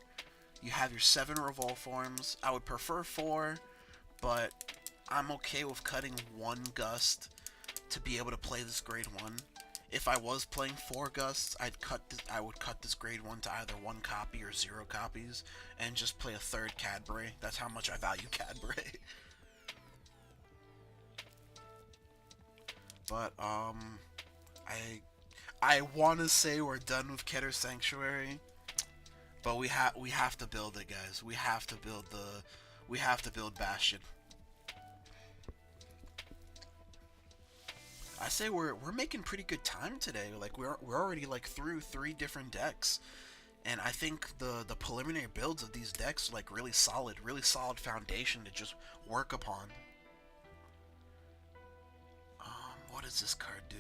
You have your 7 revolve forms. I would prefer 4, but I'm okay with cutting 1 gust to be able to play this grade 1. If I was playing 4 gusts, I would cut this grade 1 to either 1 copy or 0 copies and just play a 3rd Cadbray. That's how much I value Cadbray. But I want to say we're done with Keter Sanctuary, but we have to build it, guys. We have to build Bastion. I say we're making pretty good time today. Like we're already like through 3 different decks, and I think the preliminary builds of these decks are like really solid foundation to just work upon. What does this card do?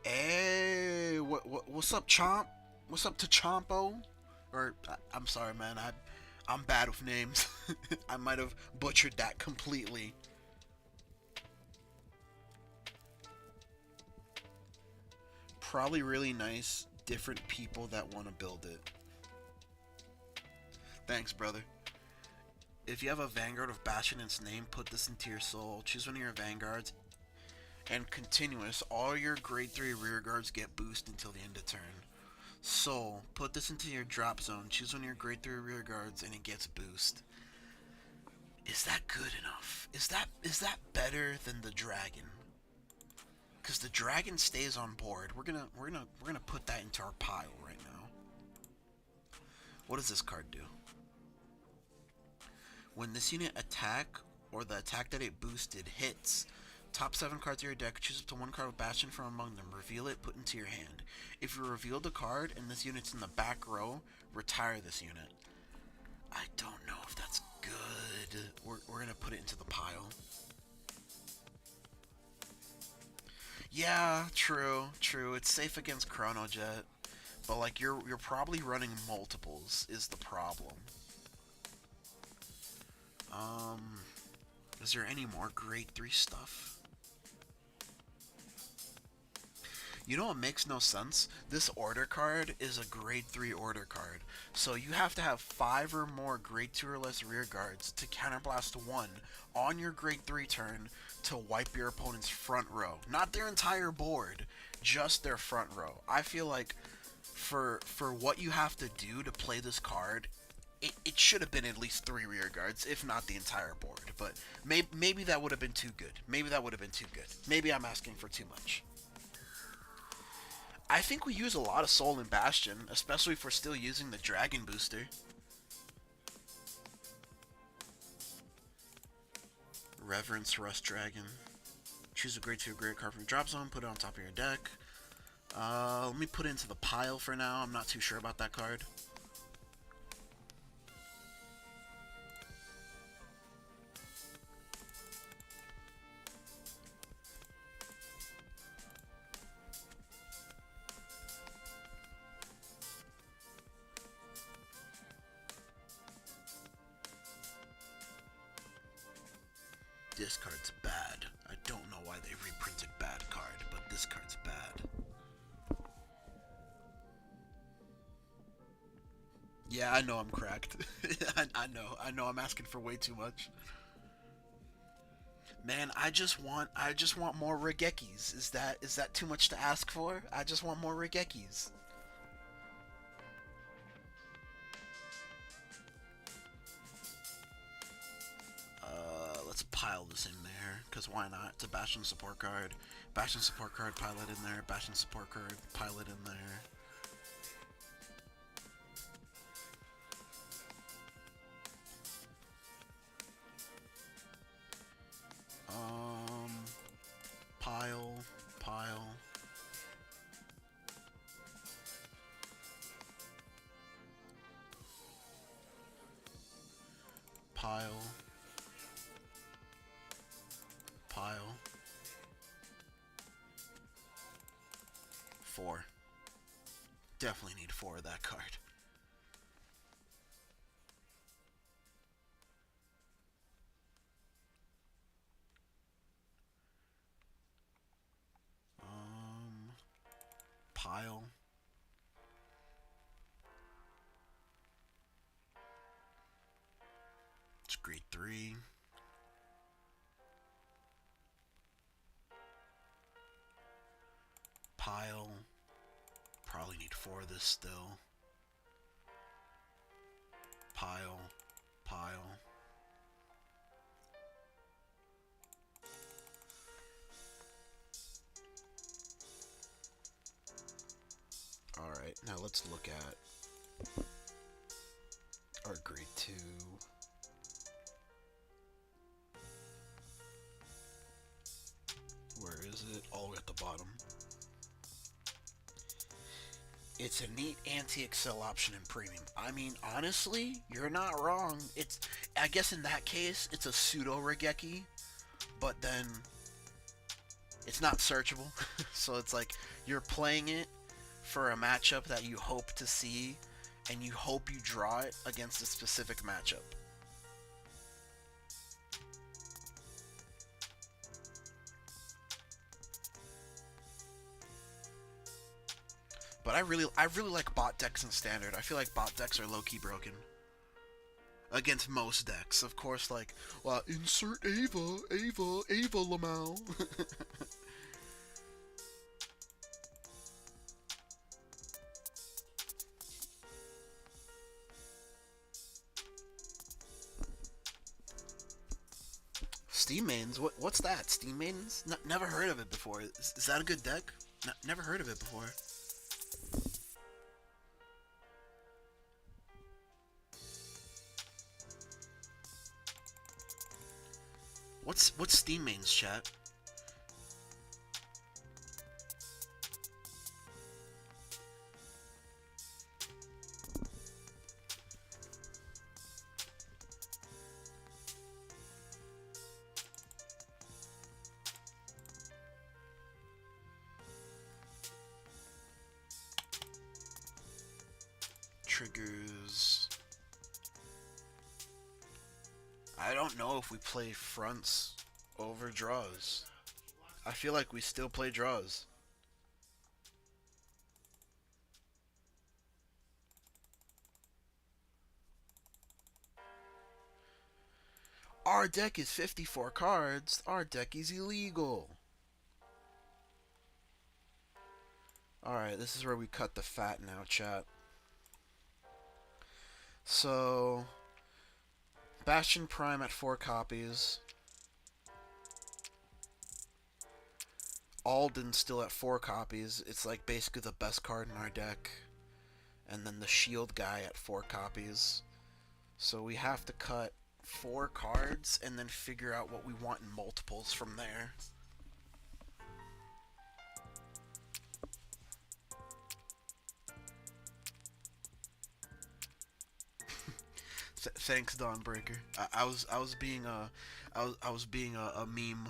Hey, what's up, Chomp? What's up to Chompo? Or I'm sorry, man. I'm bad with names. I might have butchered that completely. Probably really nice, different people that want to build it. Thanks, brother. If you have a Vanguard of Bastion in its name, put this into your soul. Choose one of your Vanguards. And continuous, all your grade 3 rear guards get boost until the end of turn. So, put this into your drop zone. Choose one of your grade 3 rear guards and it gets boost. Is that good enough? Is that better than the dragon? Because the dragon stays on board. We're gonna put that into our pile right now. What does this card do? When this unit attack or the attack that it boosted hits, top 7 cards of your deck, choose up to 1 card of Bastion from among them. Reveal it, put into your hand. If you reveal the card and this unit's in the back row, retire this unit. I don't know if that's good. We're gonna put it into the pile. Yeah, true. It's safe against Chrono Jet, but like you're probably running multiples is the problem. Is there any more grade 3 stuff? You know what makes no sense? This order card is a grade 3 order card. So you have to have 5 or more grade 2 or less rear guards to counterblast 1 on your grade 3 turn to wipe your opponent's front row. Not their entire board, just their front row. I feel like for what you have to do to play this card, it should have been at least 3 rear guards, if not the entire board. But maybe that would have been too good. Maybe I'm asking for too much. I think we use a lot of soul in Bastion, especially if we're still using the Dragon Booster. Reverence Rust Dragon. Choose a grade 2 grade card from your drop zone, put it on top of your deck. Let me put it into the pile for now. I'm not too sure about that card. This card's bad. I don't know why they reprinted bad card, but this card's bad. Yeah, I know I'm cracked. I know I'm asking for way too much. Man, I just want more Regekis. Is that too much to ask for? I just want more Regekis. Let's pile this in there, because why not? It's a Bastion support card. Bastion support card, pile it in there. Bastion support card, pile it in there. Pile, pile. Pile. Pile. 4. Definitely need 4 of that card. Pile. It's grade 3. Pile. Probably need 4 of this still. Pile. Pile. Alright, now let's look at our grade 2. Where is it? All the way at the bottom. It's a neat anti-excel option in premium. I mean, honestly, you're not wrong. I guess in that case, it's a pseudo Regeki, but then it's not searchable. So it's like you're playing it for a matchup that you hope to see, and you hope you draw it against a specific matchup. But I really like bot decks in standard. I feel like bot decks are low-key broken against most decks. Of course, like, well, insert Ava Lamau. Steam Mains? What's that? Steam Mains? Never heard of it before. Is that a good deck? Never heard of it before. What's Steam Mains, chat? Triggers. I don't know if we play fronts over draws. I feel like we still play draws. Our deck is 54 cards. Our deck is illegal. Alright, this is where we cut the fat now, chat. So, Bastion Prime at 4 copies. Alden still at 4 copies. It's like basically the best card in our deck. And then the Shield guy at 4 copies. So we have to cut 4 cards and then figure out what we want in multiples from there. Thanks, Dawnbreaker. I was being a meme.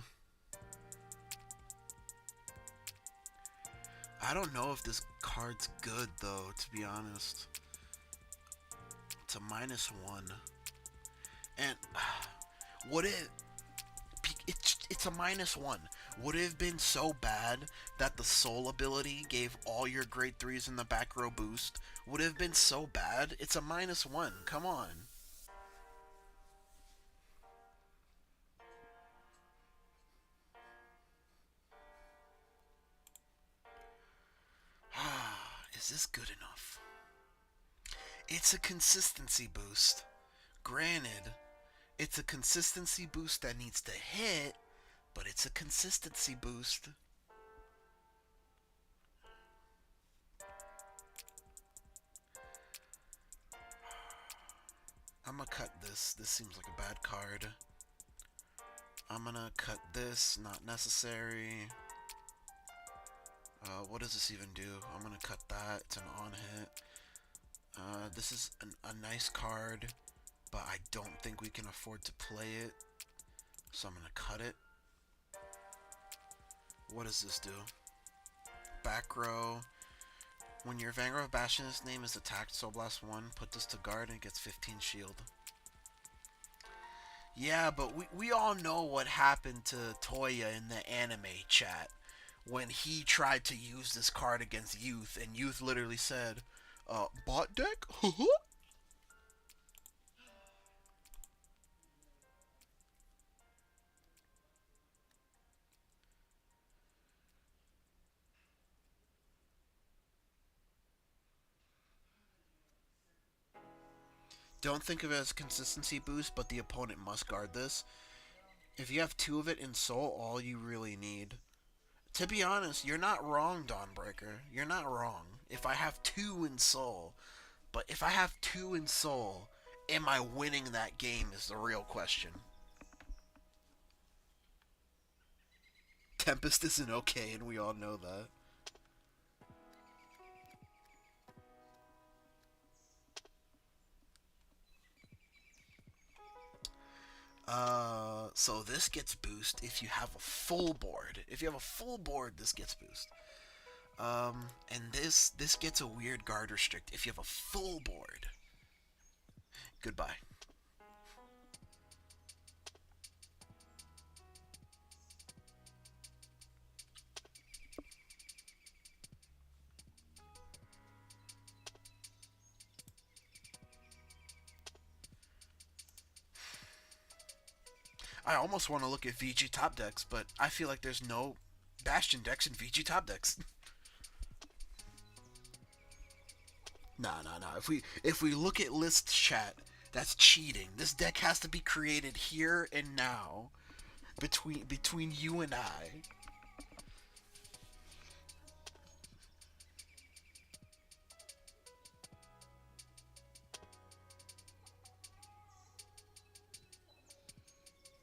I don't know if this card's good though, to be honest. It's a -1. And would it It's a -1. Would it have been so bad that the soul ability gave all your grade 3s in the back row boost? Would it have been so bad? It's a -1. Come on. Is this good enough? It's a consistency boost. Granted, it's a consistency boost that needs to hit, but it's a consistency boost. I'm gonna cut this. This seems like a bad card. I'm gonna cut this. Not necessary. What does this even do? I'm gonna cut that. It's an on hit. This is a nice card, but I don't think we can afford to play it. So I'm gonna cut it. What does this do? Back row. When your Vanguard of Bastion's name is attacked, Soul Blast 1, put this to guard and it gets 15 shield. Yeah, but we all know what happened to Toya in the anime chat when he tried to use this card against Youth, and Youth literally said, bot deck? Don't think of it as a consistency boost, but the opponent must guard this. If you have 2 of it in Soul, all you really need. To be honest, you're not wrong, Dawnbreaker. You're not wrong. If I have 2 in Soul, but if I have 2 in Soul, am I winning that game is the real question. Tempest isn't okay, and we all know that. So this gets boost if you have a full board. If you have a full board, this gets boost. And this gets a weird guard restrict if you have a full board. Goodbye. I almost want to look at VG top decks, but I feel like there's no Bastion decks in VG top decks. Nah. If we look at list chat, that's cheating. This deck has to be created here and now, between you and I.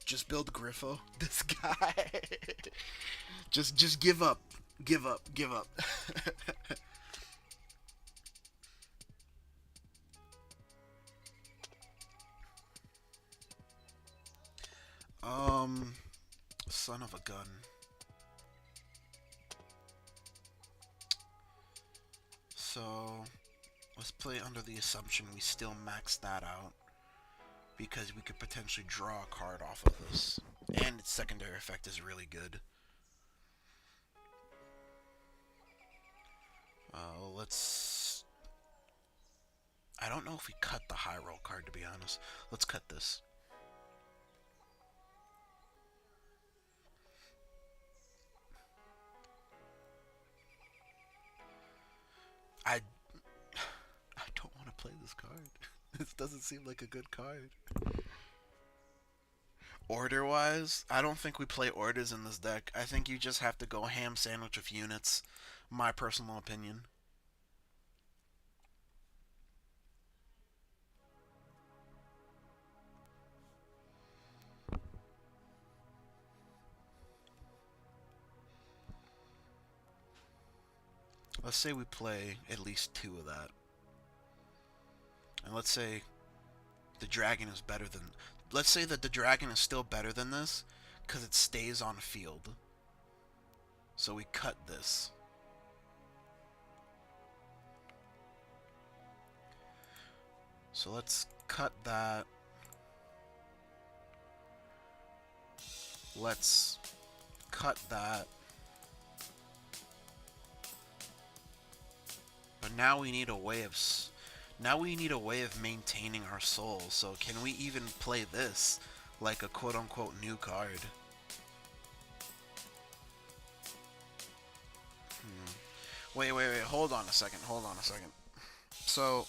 Just build Griffo. This guy. just give up. Give up. Give up. Son of a gun. So, let's play under the assumption we still max that out, because we could potentially draw a card off of this. And its secondary effect is really good. Let's... I don't know if we cut the high roll card, to be honest. Let's cut this. I don't want to play this card. This doesn't seem like a good card. Order-wise, I don't think we play orders in this deck. I think you just have to go ham sandwich with units. My personal opinion. Let's say we play at least 2 of that. And let's say the dragon is better than... Let's say that the dragon is still better than this, because it stays on field. So we cut this. So let's cut that. Let's cut that. But now we need a way of maintaining our soul. So can we even play this like a quote-unquote new card? Wait, hold on a second. So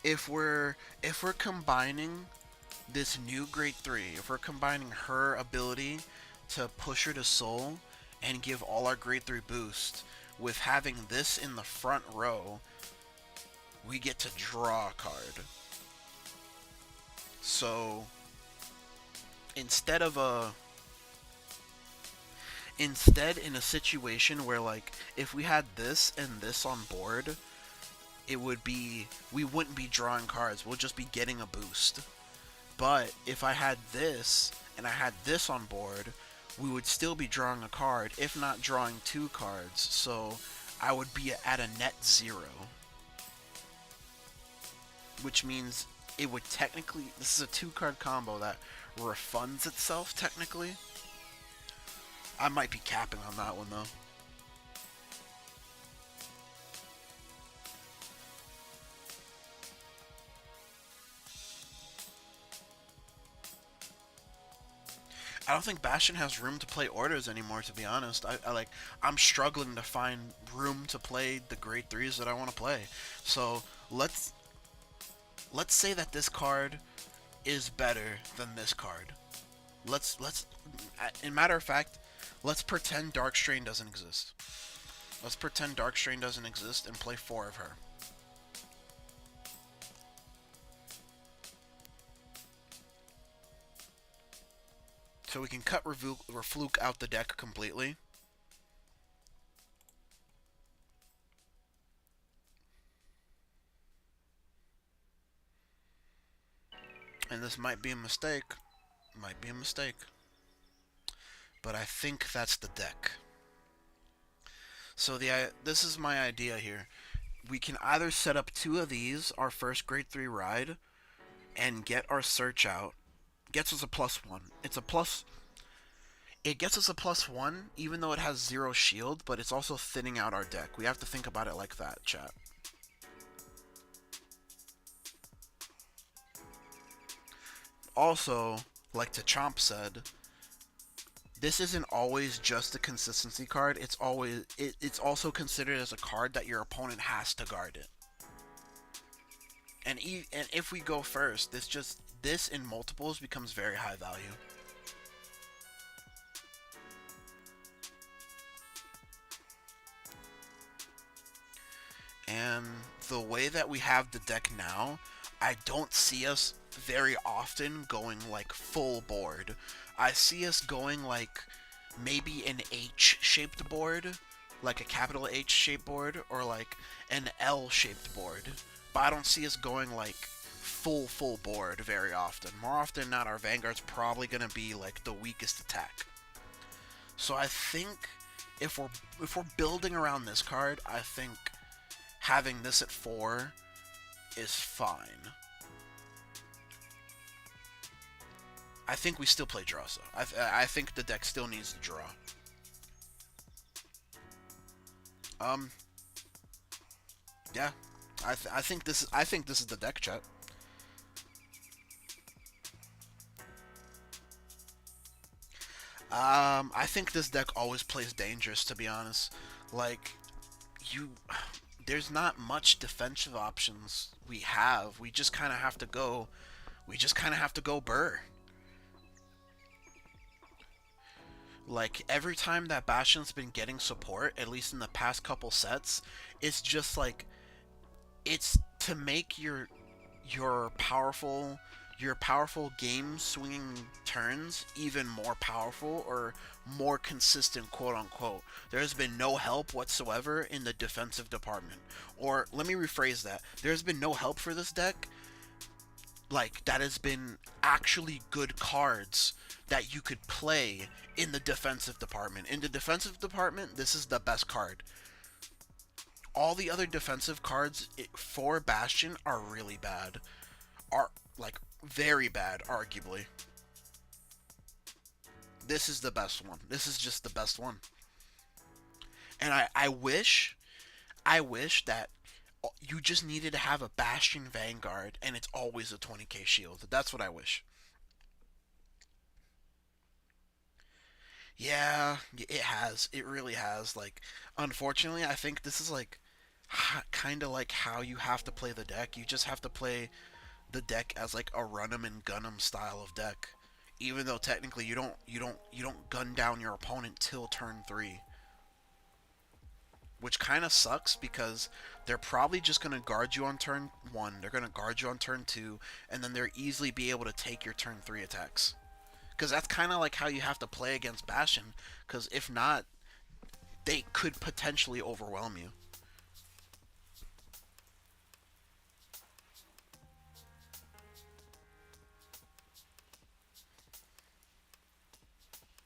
if we're combining this new grade 3, if we're combining her ability to push her to soul and give all our grade 3 boost with having this in the front row, we get to draw a card. So instead in a situation where, like, if we had this and this on board, it would be, we wouldn't be drawing cards, we'll just be getting a boost. But if I had this and I had this on board, we would still be drawing a card, if not drawing 2 cards. So I would be at a net 0. Which means it would technically, this is a 2-card combo that refunds itself technically. I might be capping on that one though. I don't think Bastion has room to play orders anymore, to be honest. I'm struggling to find room to play the grade 3s that I want to play. So let's say that this card is better than this card. In matter of fact, let's pretend Darkstrain doesn't exist. Let's pretend Darkstrain doesn't exist and play 4 of her. So we can cut Refluke out the deck completely. And this might be a mistake. But I think that's the deck. So this is my idea here. We can either set up 2 of these, our first grade 3 ride, and get our search out. Gets us a +1. It gets us a +1, even though it has 0 shield, but it's also thinning out our deck. We have to think about it like that, chat. Also, like Tachamp said, this isn't always just a consistency card. It's also considered as a card that your opponent has to guard it. And if we go first, this in multiples becomes very high value. And the way that we have the deck now, I don't see us very often going like full board. I see us going like maybe an H-shaped board, like a capital H-shaped board, or like an L-shaped board. But I don't see us going like full board very often. More often than not, our Vanguard's probably going to be like the weakest attack. So I think if we're building around this card, I think having this at 4 is fine. I think we still play draw, so I think the deck still needs to draw. Yeah, I think this is the deck, chat. I think this deck always plays dangerous, to be honest. Like, there's not much defensive options we have. We just kind of have to go burr. Like, every time that Bastion's been getting support, at least in the past couple sets, it's just like, it's to make your powerful game swinging turns even more powerful or more consistent, quote unquote. There's been no help whatsoever in the defensive department. Or let me rephrase that. There's been no help for this deck, like, that has been actually good cards that you could play in the defensive department. In the defensive department, this is the best card. all the other defensive cards for Bastion are really bad. Are like very bad, arguably. This is the best one. This is just the best one. And I wish that you just needed to have a Bastion Vanguard and it's always a 20k shield. That's what I wish. Yeah, it has. It really has. Like, unfortunately, I think this is like kind of like how you have to play the deck. You just have to play the deck as like a run 'em and gun 'em style of deck. Even though technically you don't gun down your opponent till turn 3, which kind of sucks because they're probably just going to guard you on turn 1, they're going to guard you on turn 2, and then they're easily be able to take your turn 3 attacks. Because that's kind of like how you have to play against Bastion, because if not, they could potentially overwhelm you.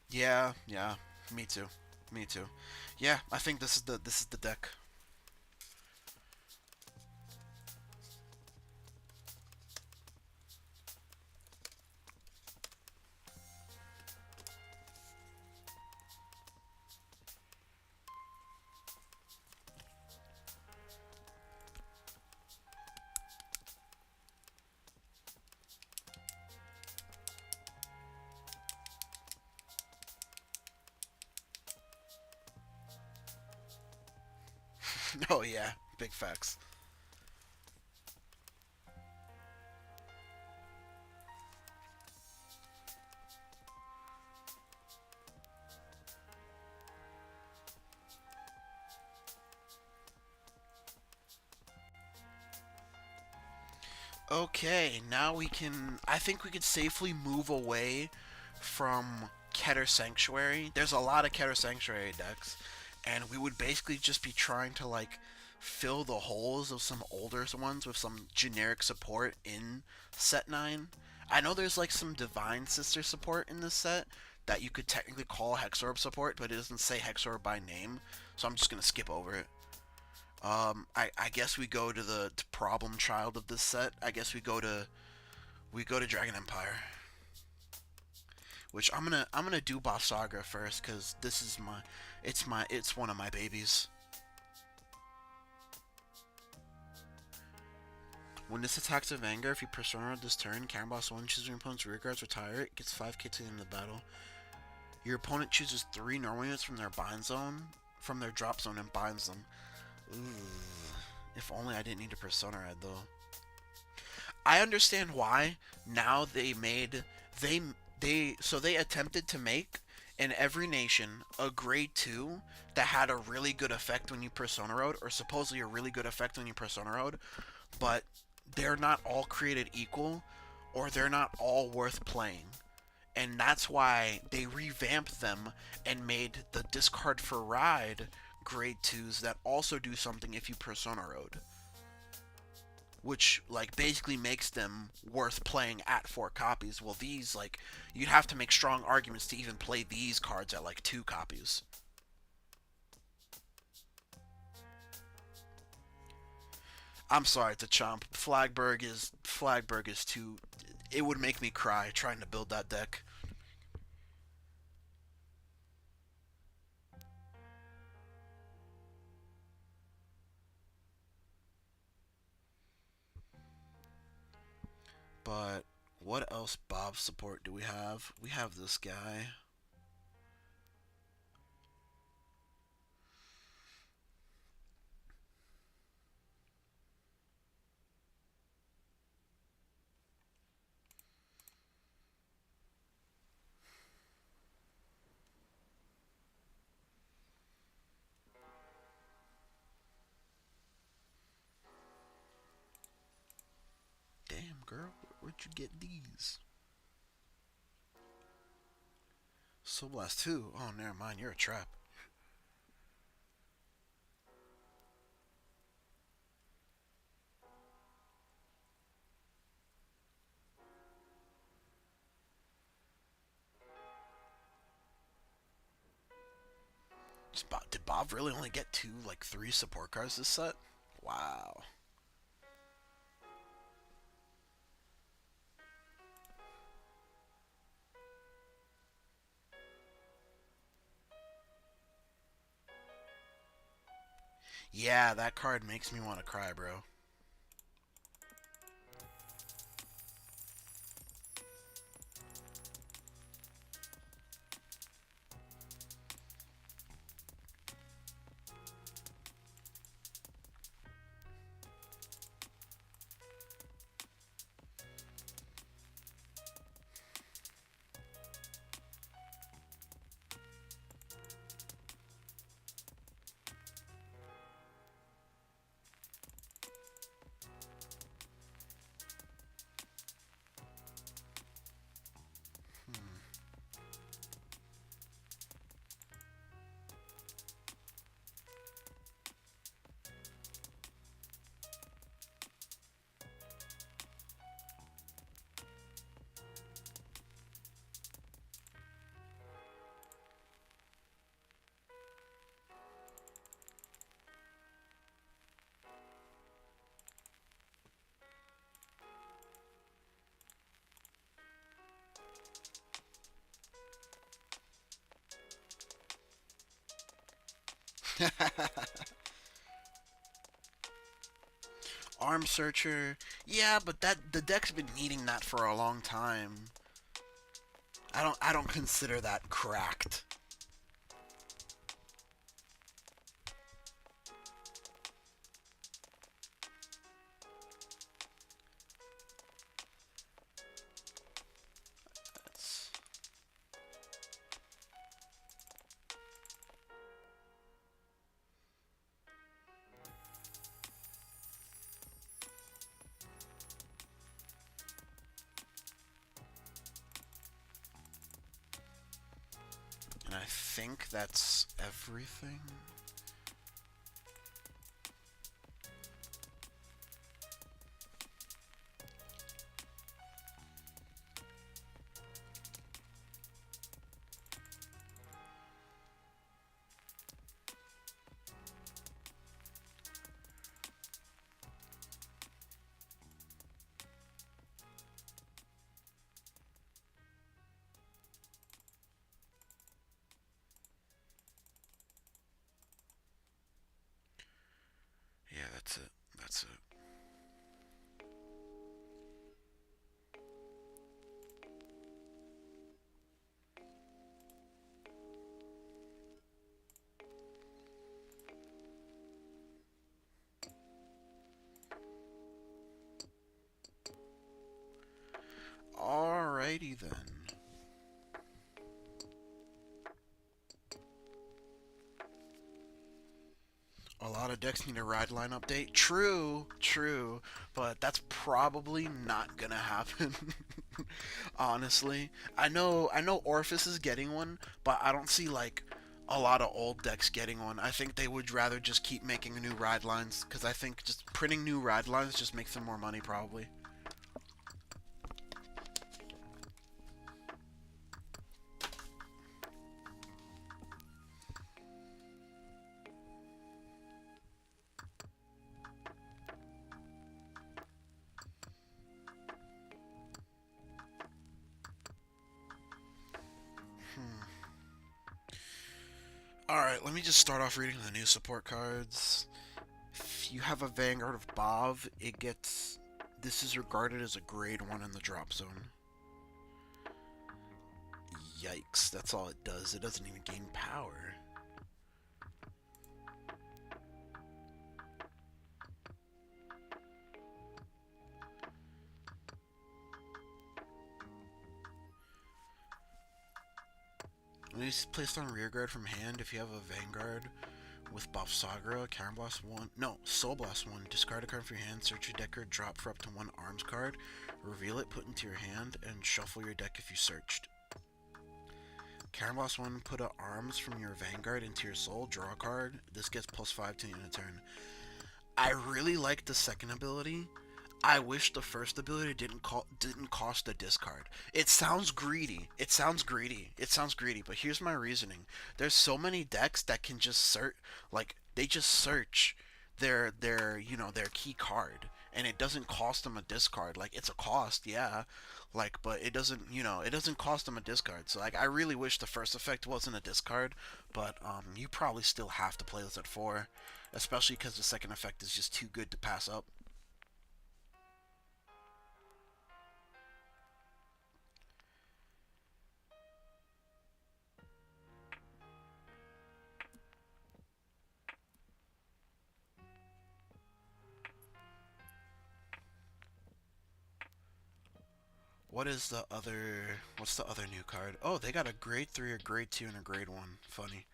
Yeah, yeah, me too. Me too. Yeah, I think this is the deck. Oh yeah, big facts. Okay, now we can. I think we could safely move away from Keter Sanctuary. There's a lot of Keter Sanctuary decks, and we would basically just be trying to like fill the holes of some older ones with some generic support in set 9. I know there's like some Divine Sister support in this set that you could technically call Hexorb support, but it doesn't say Hexorb by name, so I'm just gonna skip over it. I guess we go to the problem child of this set. I guess we go to Dragon Empire, which I'm gonna do Bavsargra first because this is it's one of my babies. When this attacks a Vanguard, if you persona this turn, Counter Boss 1 chooses your opponent's rear guards, retire it, gets 5k to the end of the battle. Your opponent chooses 3 normal units from their bind zone, from their drop zone, and binds them. Ooh. If only I didn't need a persona red though. I understand why. Now they attempted to make in every nation a grade 2 that had a really good effect when you persona road, or supposedly a really good effect when you persona road, but they're not all created equal, or they're not all worth playing. And that's why they revamped them and made the discard for ride grade 2s that also do something if you persona road, which like basically makes them worth playing at 4 copies. Well, these like you'd have to make strong arguments to even play these cards at like 2 copies. I'm sorry to chomp. Flagberg is too. It would make me cry trying to build that deck. But what else Bob support do we have? We have this guy. Damn, girl, where'd you get these? Soul Blast 2? Oh, never mind, you're a trap. Did Bob really only get two, like 3 support cards this set? Wow. Yeah, that card makes me want to cry, bro. Arm Searcher. Yeah, but the deck's been needing that for a long time. I don't consider that cracked. That's... And I think that's everything. Yeah, that's it. That's it. Alrighty then. A lot of decks need a ride line update. True, true, but that's probably not gonna happen. Honestly, I know Orphis is getting one, but I don't see like a lot of old decks getting one. I think they would rather just keep making new ride lines because I think just printing new ride lines just makes them more money probably. Alright, let me just start off reading the new support cards. If you have a Vanguard of Bav, it gets... This is regarded as a grade 1 in the drop zone. Yikes, that's all it does. It doesn't even gain power. When it's placed on rearguard from hand, if you have a Vanguard with Bavsargra, Counter Blast 1, no, Soul Blast 1, discard a card from your hand, search your deck card, drop for up to 1 arms card, reveal it, put into your hand, and shuffle your deck if you searched. Counter Blast 1, put a arms from your Vanguard into your soul, draw a card, this gets +5 to the end of turn. I really like the second ability. I wish the first ability didn't cost a discard. It sounds greedy. It sounds greedy. It sounds greedy. But here's my reasoning. There's so many decks that can just search, like they just search their key card, and it doesn't cost them a discard. Like it's a cost, yeah. Like, but it doesn't cost them a discard. So like, I really wish the first effect wasn't a discard. But you probably still have to play this at 4, especially because the second effect is just too good to pass up. What's the other new card? Oh, they got a grade 3, a grade 2, and a grade 1. Funny.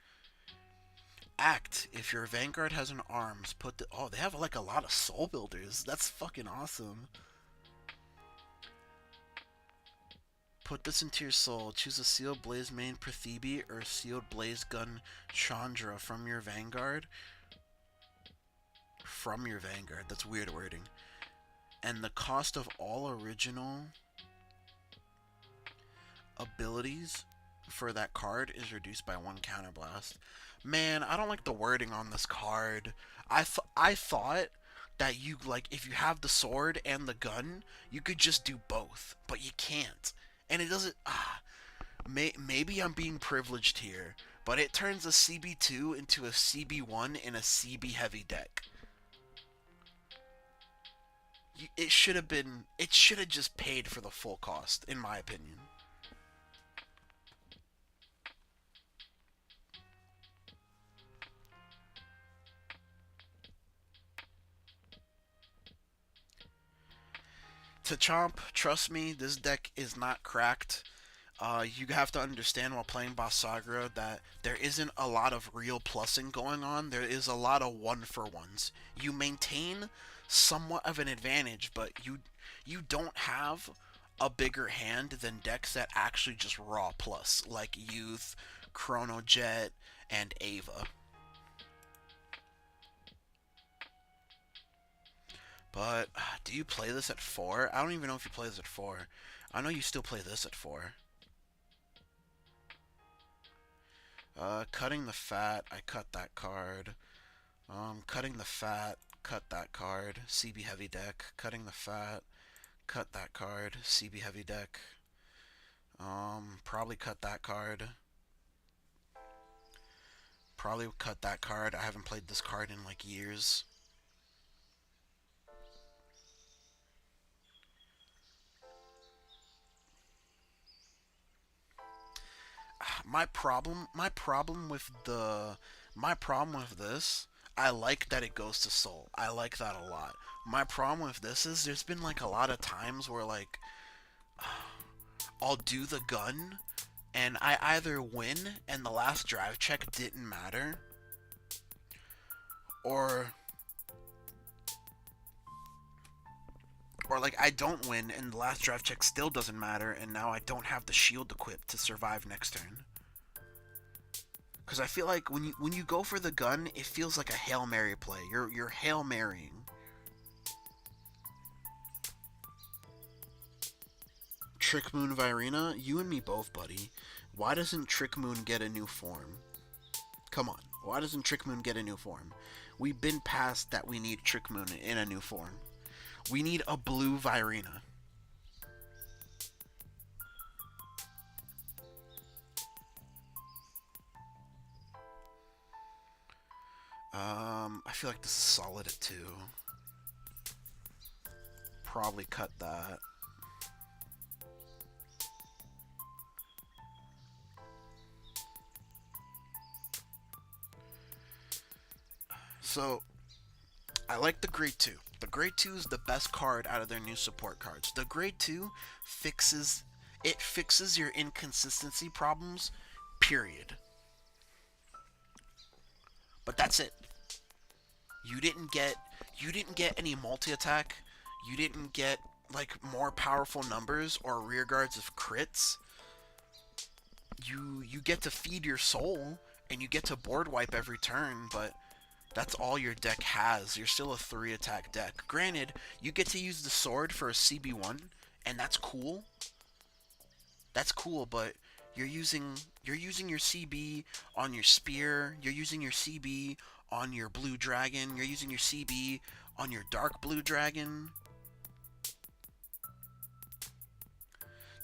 Act. If your Vanguard has an arms, oh, they have like a lot of soul builders. That's fucking awesome. Put this into your soul. Choose a Sealed Blaze Main Prathebi or Sealed Blaze Gun Chandra from your Vanguard. From your Vanguard. That's weird wording. And the cost of all original abilities for that card is reduced by 1 counterblast. Man, I don't like the wording on this card. I thought that you, like, if you have the sword and the gun, you could just do both, but you can't. And it doesn't. Maybe I'm being privileged here, but it turns a CB2 into a CB1 in a CB heavy deck. It should have been. It should have just paid for the full cost, in my opinion. To Chomp, trust me, this deck is not cracked. You have to understand while playing Bavsargra that there isn't a lot of real plussing going on. There is a lot of 1-for-1s. You maintain somewhat of an advantage, but you don't have a bigger hand than decks that actually just raw plus, like Youth, Chrono Jet, and Ava. But do you play this at 4? I don't even know if you play this at 4. I know you still play this at 4. Cutting the fat, I cut that card. Cutting the fat, cut that card. CB heavy deck. Cutting the fat, cut that card. CB heavy deck. Probably cut that card. Probably cut that card. I haven't played this card in like years. My problem with this, I like that it goes to soul. I like that a lot. My problem with this is there's been like a lot of times where like I'll do the gun and I either win and the last drive check didn't matter, or like I don't win and the last drive check still doesn't matter, and now I don't have the shield equipped to survive next turn. Because I feel like when you go for the gun, it feels like a Hail Mary play. You're Hail Marying. Trick Moon Virina, you and me both, buddy. Why doesn't Trick Moon get a new form? Come on. Why doesn't Trick Moon get a new form? We've been past that we need Trick Moon in a new form. We need a blue Virina. I feel like this is solid at 2. Probably cut that. So, I like the Grade 2. The Grade 2 is the best card out of their new support cards. The Grade 2 fixes your inconsistency problems, period. But that's it. You didn't get any multi-attack. You didn't get like more powerful numbers or rear guards of crits. You get to feed your soul and you get to board wipe every turn, but That's all your deck has. You're still a 3 attack deck. Granted, you get to use the sword for a CB1, and that's cool. That's cool, but you're using your CB on your spear, you're using your CB on your blue dragon, you're using your CB on your dark blue dragon.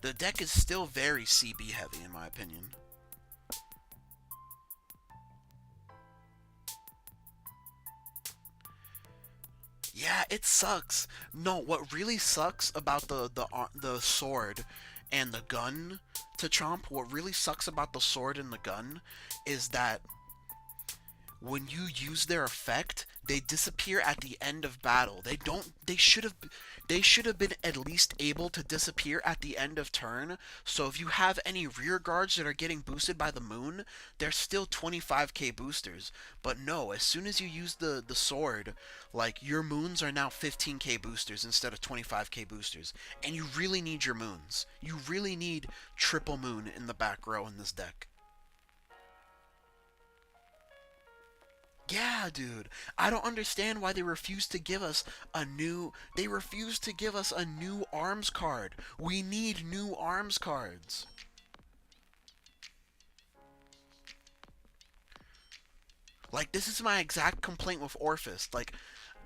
The deck is still very CB heavy in my opinion. Yeah, it sucks. No, what really sucks about the sword and the gun to Chomp, what really sucks about the sword and the gun is that when you use their effect, they disappear at the end of battle. They should have been at least able to disappear at the end of turn. So if you have any rear guards that are getting boosted by the moon, they're still 25k boosters. But no, as soon as you use the sword, like your moons are now 15k boosters instead of 25k boosters. And you really need your moons. You really need triple moon in the back row in this deck. Yeah, dude. I don't understand why they refuse to give us a new. They refuse to give us a new arms card. We need new arms cards. Like, this is my exact complaint with Orphis. Like,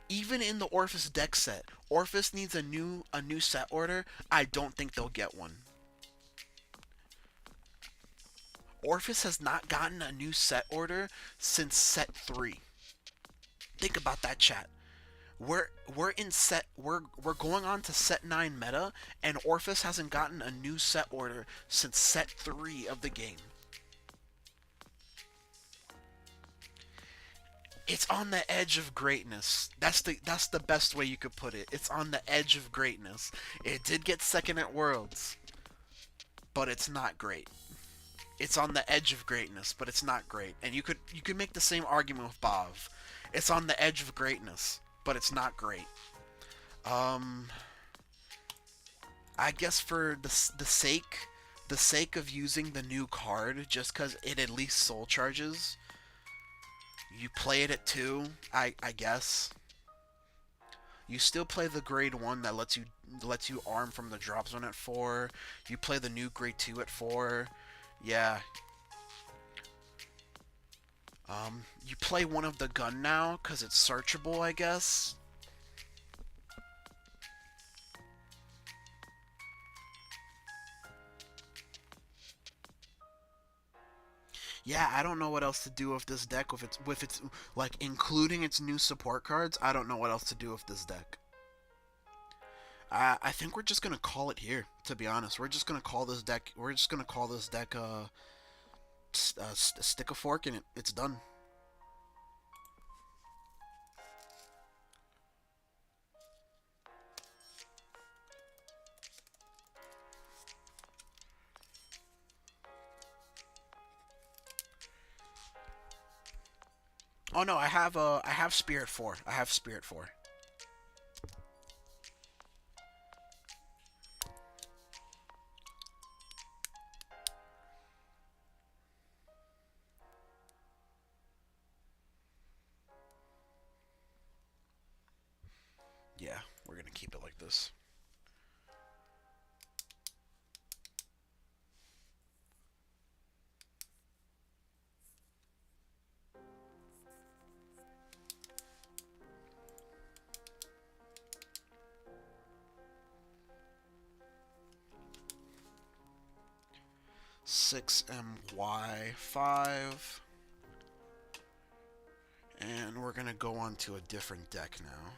even in the Orphis deck set, Orphis needs a new set order. I don't think they'll get one. Orphis has not gotten a new set order since set 3. Think about that, chat. We're going on to set 9 meta, and Orphis hasn't gotten a new set order since set 3 of the game. It's on the edge of greatness. That's the best way you could put it. It's on the edge of greatness. It did get second at Worlds, but it's not great. It's on the edge of greatness, but it's not great. And you could make the same argument with Bav. It's on the edge of greatness, but it's not great. Um, I guess for the sake of using the new card, just because it at least soul charges, you play it at 2. I guess you still play the grade 1 that lets you arm from the drop zone at 4. You play the new grade 2 at 4. Yeah. You play one of the gun now because it's searchable, I guess. Yeah, I don't know what else to do with this deck with its like including its new support cards. I don't know what else to do with this deck. I think we're just gonna call it here. To be honest, we're just gonna call this deck. We're just gonna call this deck stick a fork in it. It's done. Oh no, I have Spirit 4. I have Spirit 4. Yeah, we're gonna keep it like this. $6MY5. And we're gonna go on to a different deck now.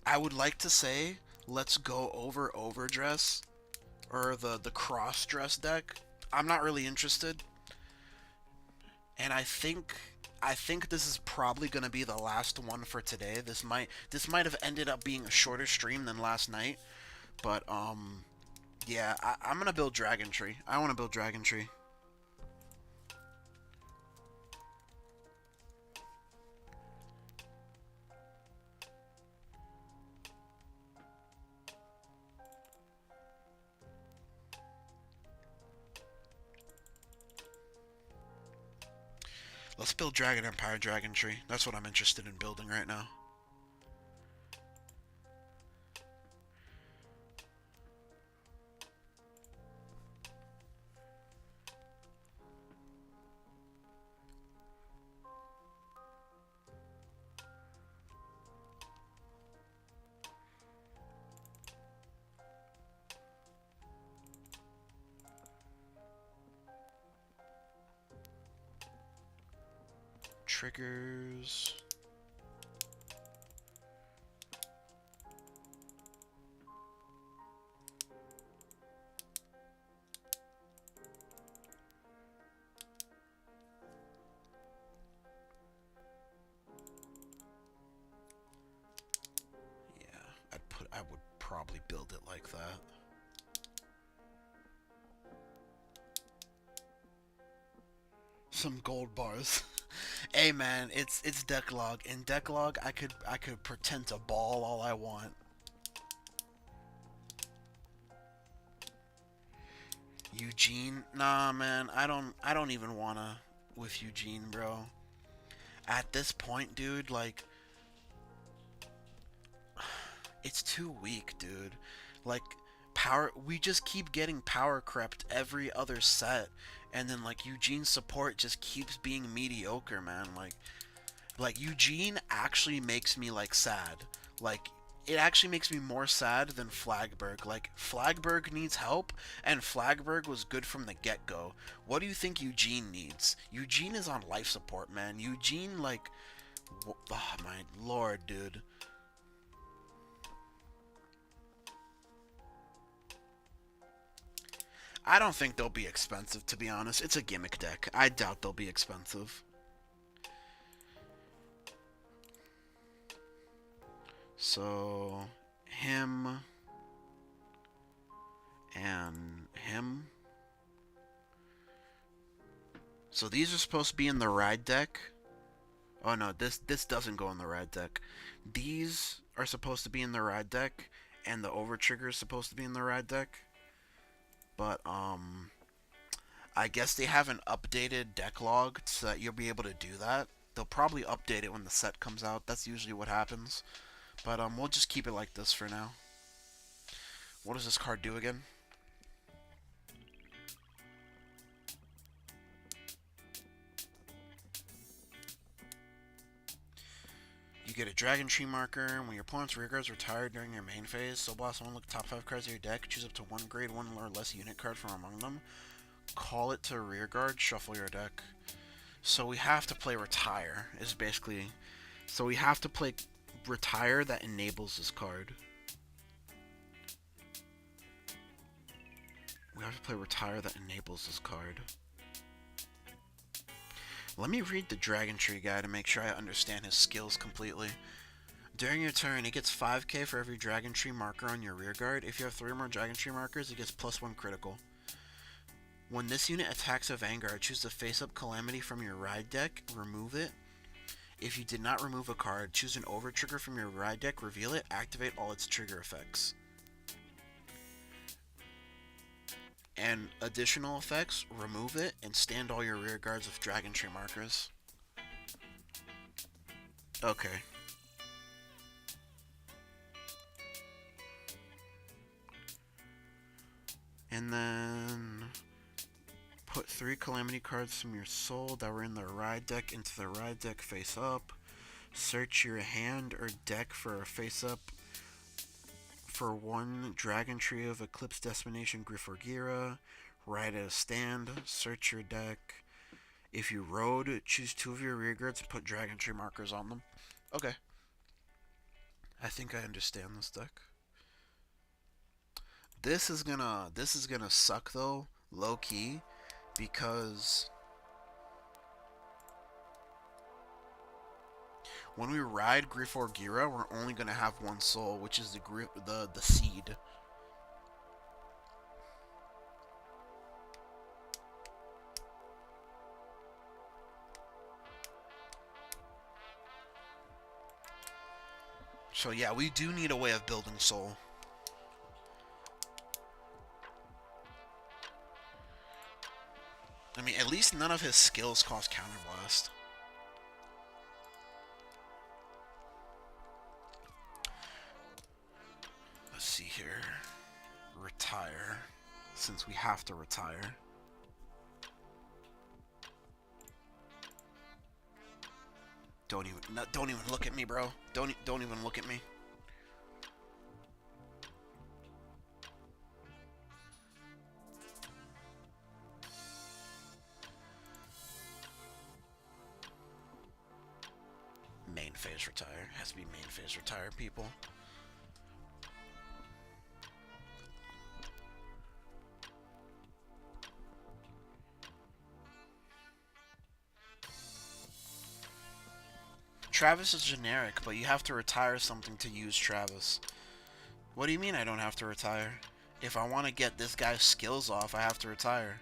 I would like to say let's go over Overdress or the cross dress deck. I'm not really interested, and I think this is probably gonna be the last one for today. This might have ended up being a shorter stream than last night, but yeah, I'm gonna build Dragontree. I want to build Dragontree. Let's build Dragon Empire Dragontree. That's what I'm interested in building right now. Triggers. Yeah, I would probably build it like that. Some gold bars. Hey man, it's Decklog. In Decklog, I could pretend to ball all I want. Eugene, nah man, I don't even wanna with Eugene, bro. At this point, dude, like it's too weak, dude. Like power, we just keep getting power crept every other set, and then like Eugene's support just keeps being mediocre, man. Like Eugene actually makes me like sad. Like it actually makes me more sad than Flagberg. Like Flagberg needs help, and Flagberg was good from the get-go. What do you think Eugene needs? Eugene is on life support, man. Eugene, like, oh my lord, dude. I don't think they'll be expensive, to be honest. It's a gimmick deck. I doubt they'll be expensive. So, him and him. So these are supposed to be in the ride deck. Oh no, this doesn't go in the ride deck. These are supposed to be in the ride deck, and the over trigger is supposed to be in the ride deck. But I guess they haven't updated Decklog so that you'll be able to do that. They'll probably update it when the set comes out. That's usually what happens. But we'll just keep it like this for now. What does this card do again? You get a Dragontree marker. When your opponent's rear guard's retired during your main phase, Soul Blast 1, look at the top 5 cards of your deck, choose up to one grade 1 or less unit card from among them, call it to rear guard, shuffle your deck. So we have to play Retire, is basically... So we have to play Retire that enables this card. We have to play Retire that enables this card. Let me read the Dragontree guy to make sure I understand his skills completely. During your turn, it gets 5k for every Dragontree marker on your rear guard. If you have 3 or more Dragontree markers, it gets +1 critical. When this unit attacks a Vanguard, choose the face-up Calamity from your ride deck, remove it. If you did not remove a card, choose an over trigger from your ride deck, reveal it, activate all its trigger effects. And additional effects, remove it, and stand all your rear guards with Dragontree markers. Okay. And then put 3 Calamity cards from your soul that were in the ride deck into the ride deck face up. Search your hand or deck for a face up for 1 Dragontree of Eclipse Destination Gryffindor. Ride at a stand. Search your deck. If you rode, choose 2 of your rear guards and put Dragontree markers on them. Okay. I think I understand this deck. This is gonna suck though, low key, because when we ride Gryffindor, we're only gonna have 1 soul, which is the seed. So yeah, we do need a way of building soul. I mean, at least none of his skills cost Counterblast. here. Retire. Since we have to retire. Don't even look at me, bro. Don't even look at me. Main phase retire. Has to be main phase retire, people. Travis is generic, but you have to retire something to use Travis. What do you mean I don't have to retire? If I want to get this guy's skills off, I have to retire.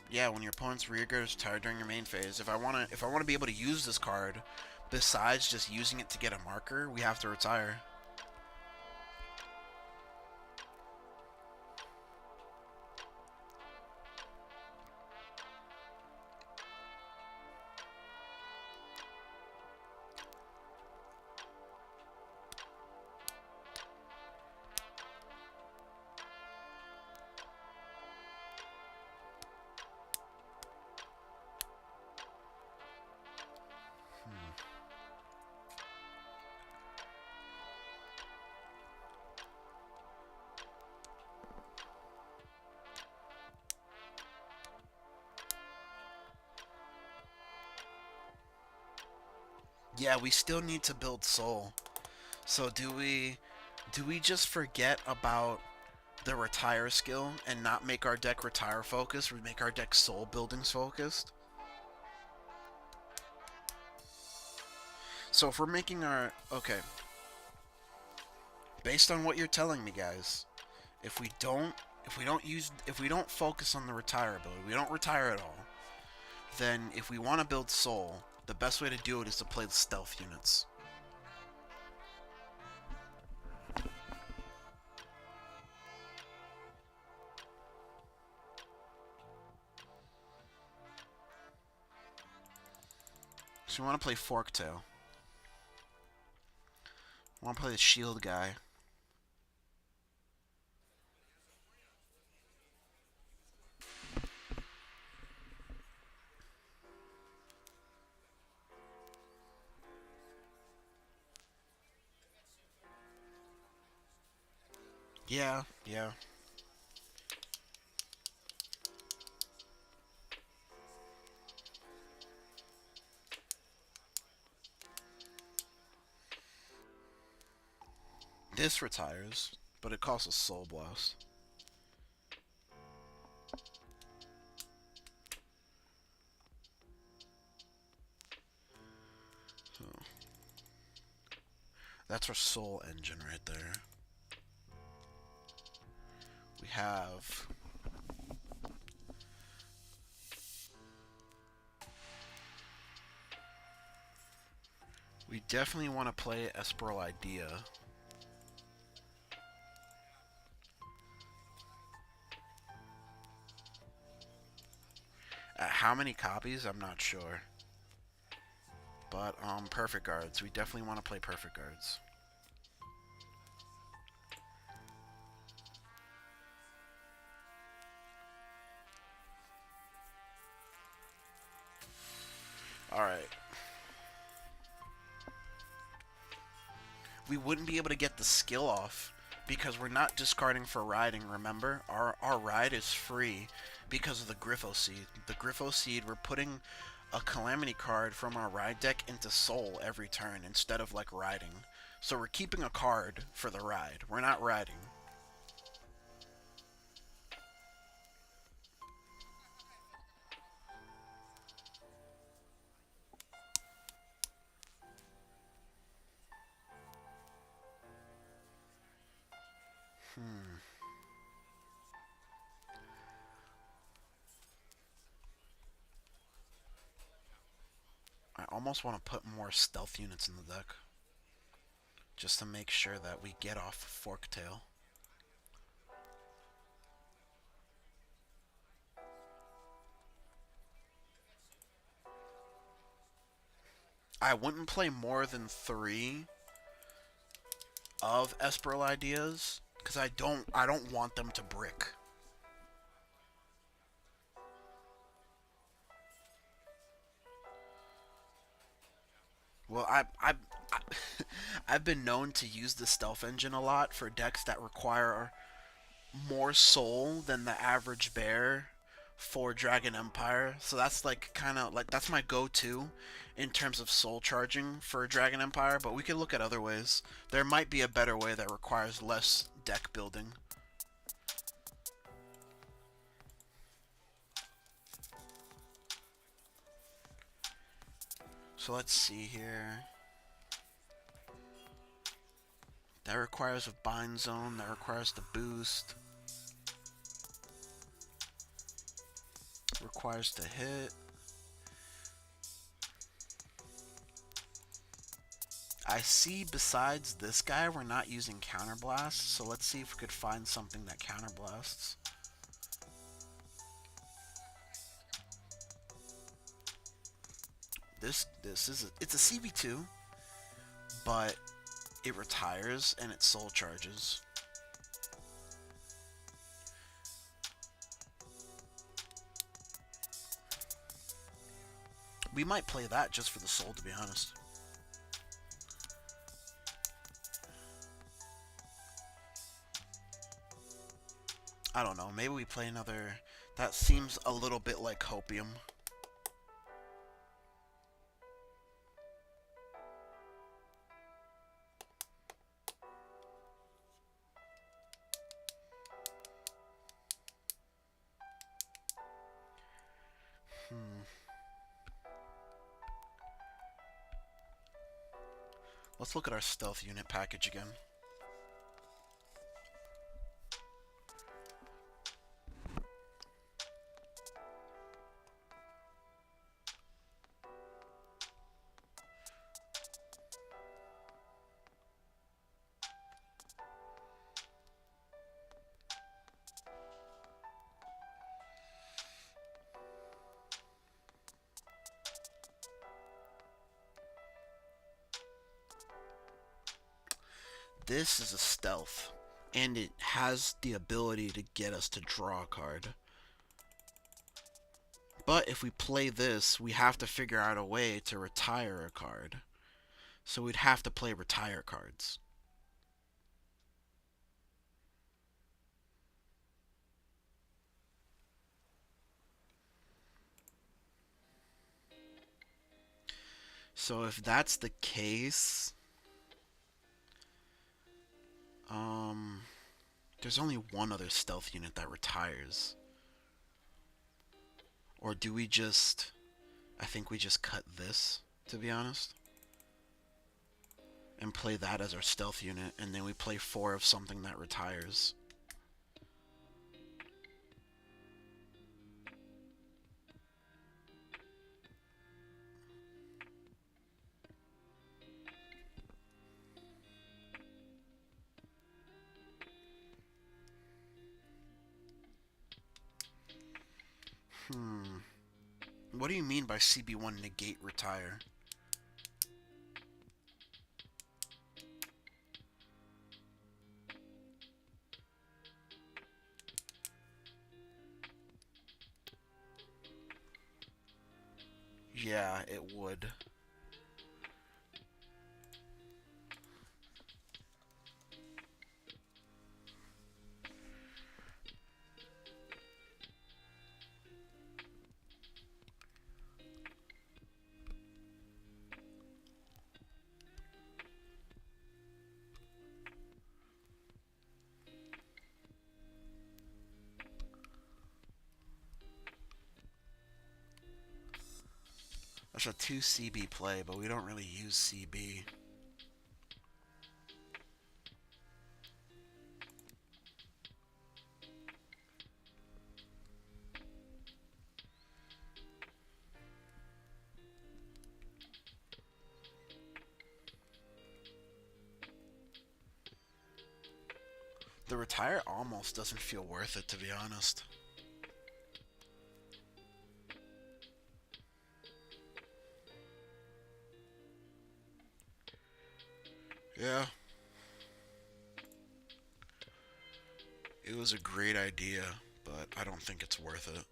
Yeah, when your opponent's rearguard is retired during your main phase. If I wanna be able to use this card, besides just using it to get a marker, we have to retire. Yeah, we still need to build soul. So do we just forget about the retire skill and not make our deck retire focused? We make our deck soul buildings focused? So if we're making our... Okay. Based on what you're telling me, guys, if we don't focus on the retire ability, we don't retire at all, then if we want to build soul, the best way to do it is to play the stealth units. So we want to play Forktail. We want to play the shield guy. Yeah, yeah. This retires, but it costs a Soul Blast. So, that's our Soul Engine right there. We have... We definitely want to play Esperal Idea. At how many copies? I'm not sure. But, Perfect Guards. We definitely want to play Perfect Guards. Alright. We wouldn't be able to get the skill off because we're not discarding for riding, remember? Our ride is free because of the Griffo Seed. The Griffo Seed, we're putting a Calamity card from our ride deck into Soul every turn instead of, like, riding. So we're keeping a card for the ride. We're not riding. I almost want to put more stealth units in the deck. Just to make sure that we get off Forktail. I wouldn't play more than 3 of Esperal ideas, because I don't want them to brick. Well, I've been known to use the stealth engine a lot for decks that require more soul than the average bear for Dragon Empire. So that's like kind of like that's my go-to in terms of soul charging for Dragon Empire, but we could look at other ways. There might be a better way that requires less deck building. So let's see here. That requires a bind zone, that requires the boost. Requires to hit. I see besides this guy, we're not using counterblast, so let's see if we could find something that counterblasts. It's a CV2, but it retires and it soul charges. We might play that just for the soul, to be honest. I don't know, maybe we play another... That seems a little bit like Hopium. Let's look at our stealth unit package again. This is a stealth, and it has the ability to get us to draw a card. But if we play this, we have to figure out a way to retire a card. So we'd have to play retire cards. So if that's the case... there's only one other stealth unit that retires. Or do we just... I think we just cut this, to be honest. And play that as our stealth unit, and then we play 4 of something that retires. What do you mean by CB1 negate retire? Yeah, it would. That's a 2 CB play, but we don't really use CB. The retire almost doesn't feel worth it, to be honest. Yeah. It was a great idea, but I don't think it's worth it.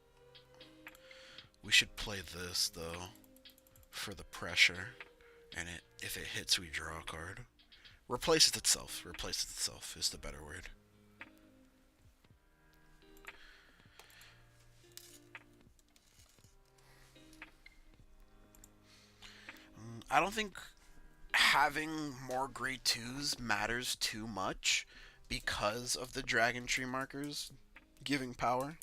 We should play this, though, for the pressure. And if it hits, we draw a card. Replaces itself. Replaces itself is the better word. I don't think having more grade 2s matters too much because of the Dragontree markers giving power.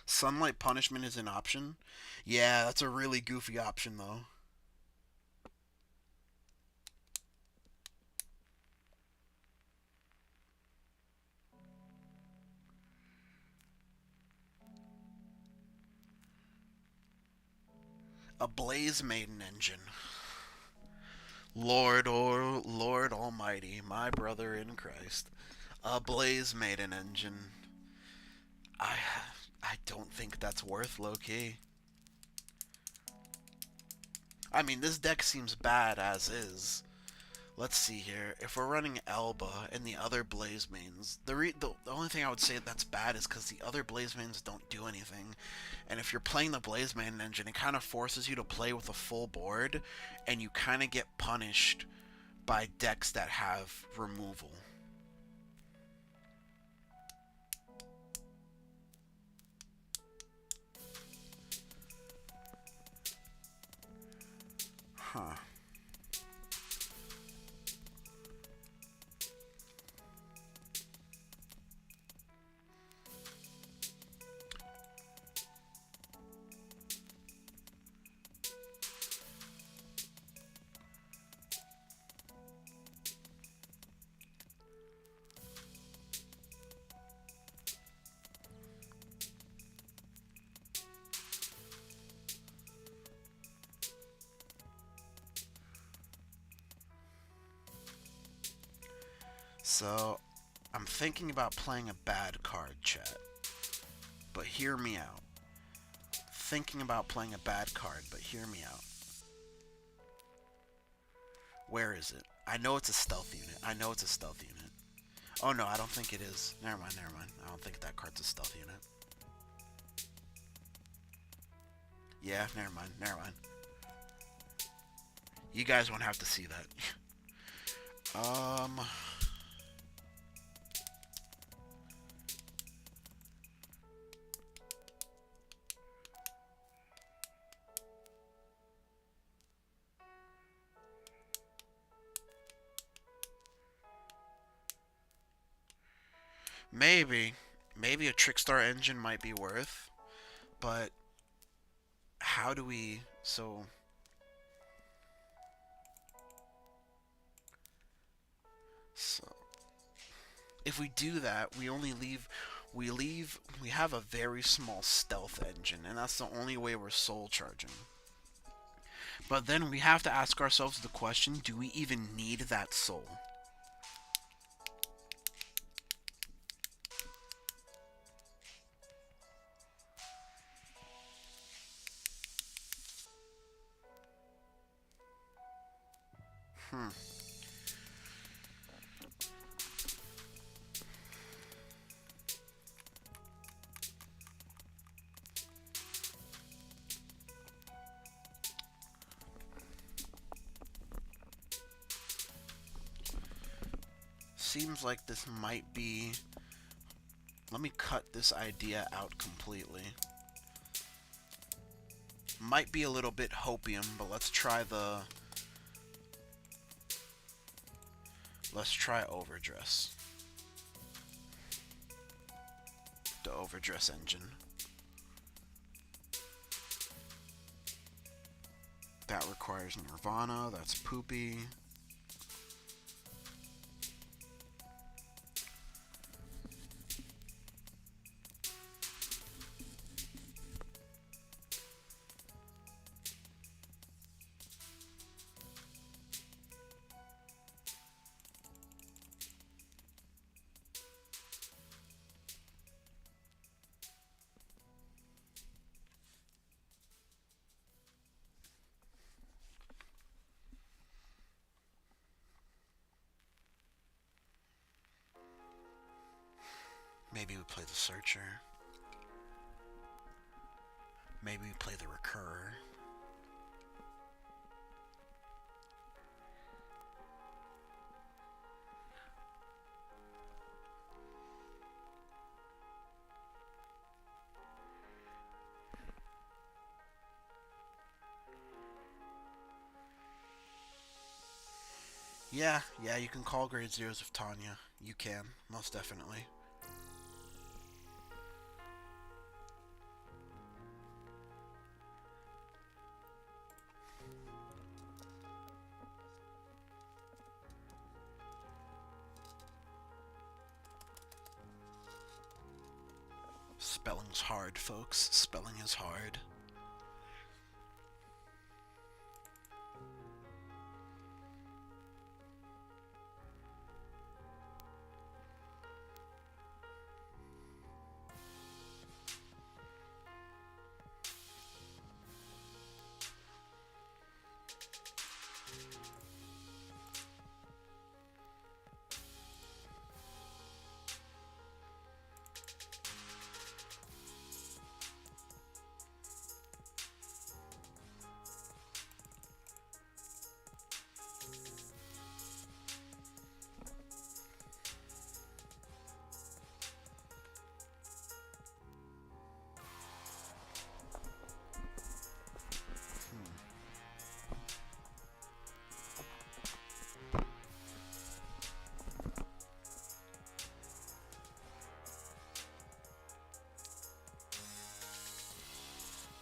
Sunlight Punishment is an option. Yeah, that's a really goofy option, though. A Blaze Maiden engine. Lord Almighty, my brother in Christ. A Blaze Maiden engine. I don't think that's worth low-key. I mean, this deck seems bad as is. Let's see here. If we're running Elba and the other Blaze Mains, the only thing I would say that's bad is because the other Blaze Mains don't do anything. And if you're playing the Blaze Main engine, it kind of forces you to play with a full board, and you kind of get punished by decks that have removal. Huh. So, I'm thinking about playing a bad card, chat. But hear me out. Thinking about playing a bad card, but hear me out. Where is it? I know it's a stealth unit. I know it's a stealth unit. Oh no, I don't think it is. Never mind, never mind. I don't think that card's a stealth unit. Yeah, never mind, never mind. You guys won't have to see that. Maybe a Trickstar engine might be worth, but how do we, so if we do that, we have a very small stealth engine, and that's the only way we're soul charging. But then we have to ask ourselves the question, do we even need that soul? Seems like this might be... Let me cut this idea out completely. Might be a little bit hopium, but let's try Overdress. The Overdress engine. That requires Nirvana, that's poopy. Maybe we play the Searcher. Maybe we play the Recurrer. Yeah, you can call grade zeros of Tanya. You can, most definitely. Spelling's hard, folks. Spelling is hard.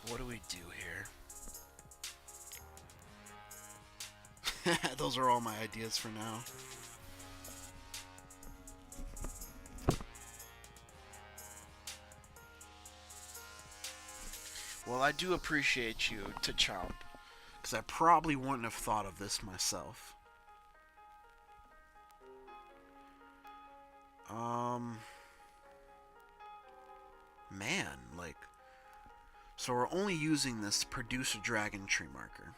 What do we do here? Those are all my ideas for now. Well, I do appreciate you, T'Chomp, because I probably wouldn't have thought of this myself. Man, like, so we're only using this to produce a Dragontree marker.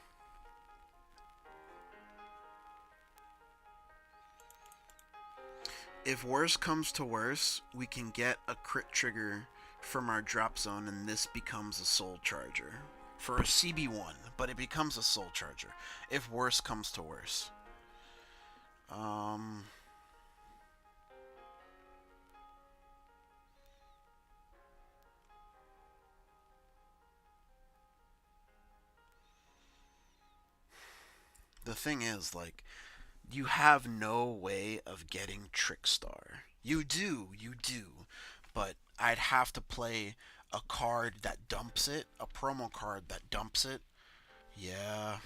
If worse comes to worse, we can get a crit trigger from our drop zone and this becomes a soul charger. For a CB1, but it becomes a soul charger. If worse comes to worse. The thing is, like, you have no way of getting Trickstar. You do, but I'd have to play a card that dumps it, a promo card that dumps it. Yeah.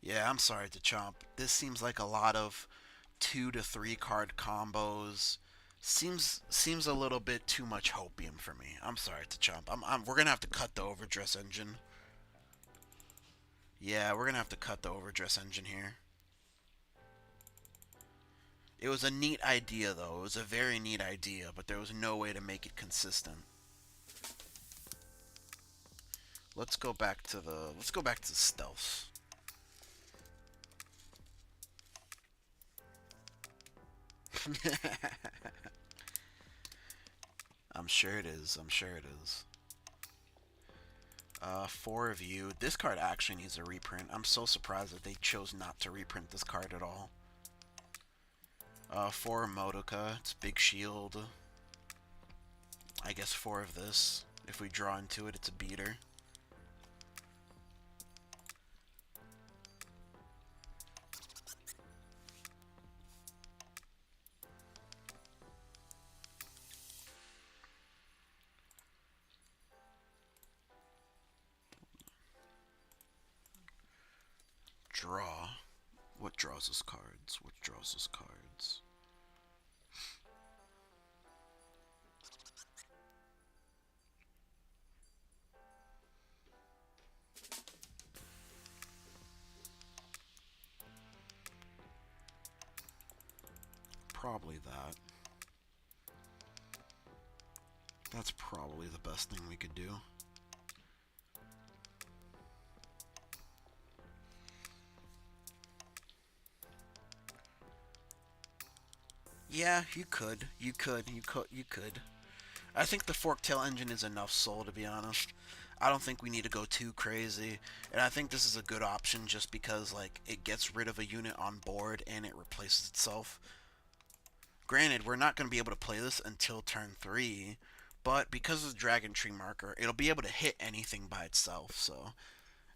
Yeah, I'm sorry to chomp. This seems like a lot of 2 to 3 card combos. Seems a little bit too much hopium for me. I'm sorry to chomp. We're gonna have to cut the overdress engine. Yeah, we're gonna have to cut the overdress engine here. It was a neat idea, though. It was a very neat idea, but there was no way to make it consistent. Let's go back to the stealths. I'm sure it is. 4 of you. This card actually needs a reprint. I'm so surprised that they chose not to reprint this card at all. 4 Modoka. It's big shield. I guess 4 of this. If we draw into it, it's a beater. Draw. What draws us cards? Probably that. That's probably the best thing we could do. Yeah, you could. You could. I think the Forktail engine is enough soul, to be honest. I don't think we need to go too crazy. And I think this is a good option just because, like, it gets rid of a unit on board and it replaces itself. Granted, we're not going to be able to play this until turn 3, but because of the Dragontree marker, it'll be able to hit anything by itself, so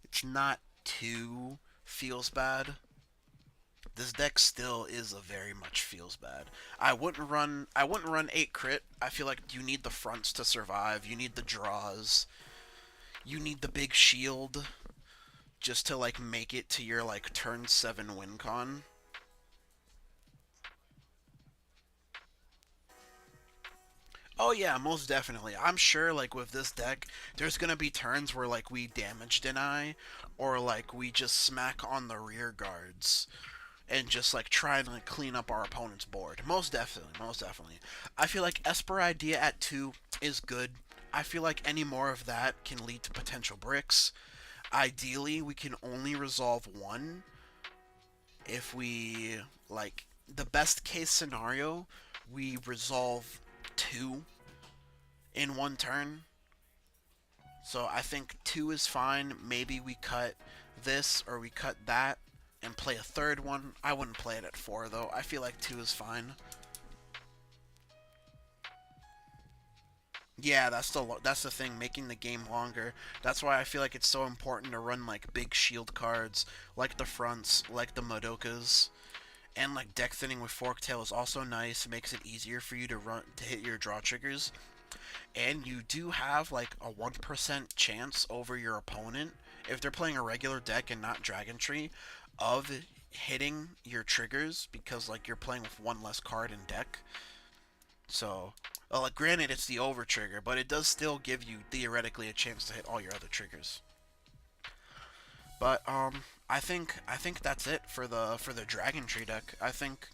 it's not too feels bad. This deck still is a very much feels bad. I wouldn't run 8 crit. I feel like you need the fronts to survive. You need the draws. You need the big shield just to like make it to your like turn 7 win con. Oh yeah, most definitely. I'm sure like with this deck, there's gonna be turns where like we damage deny, or like we just smack on the rear guards and just like try and like clean up our opponent's board. Most definitely, most definitely. I feel like Esper idea at 2 is good. I feel like any more of that can lead to potential bricks. Ideally, we can only resolve one if we like the best case scenario, we resolve 2 in one turn. So I think 2 is fine. Maybe we cut this or we cut that and play a third one. I wouldn't play it at 4 though. I feel like 2 is fine. Yeah, that's the thing, making the game longer. That's why I feel like it's so important to run like big shield cards, like the fronts, like the Madokas, and like deck thinning with Forktail is also nice. It makes it easier for you to hit your draw triggers, and you do have like a 1% chance over your opponent if they're playing a regular deck and not Dragontree of hitting your triggers because like you're playing with one less card in deck. So, well, like, granted, it's the over trigger, but it does still give you theoretically a chance to hit all your other triggers. But I think that's it for the Dragon Tree deck. I think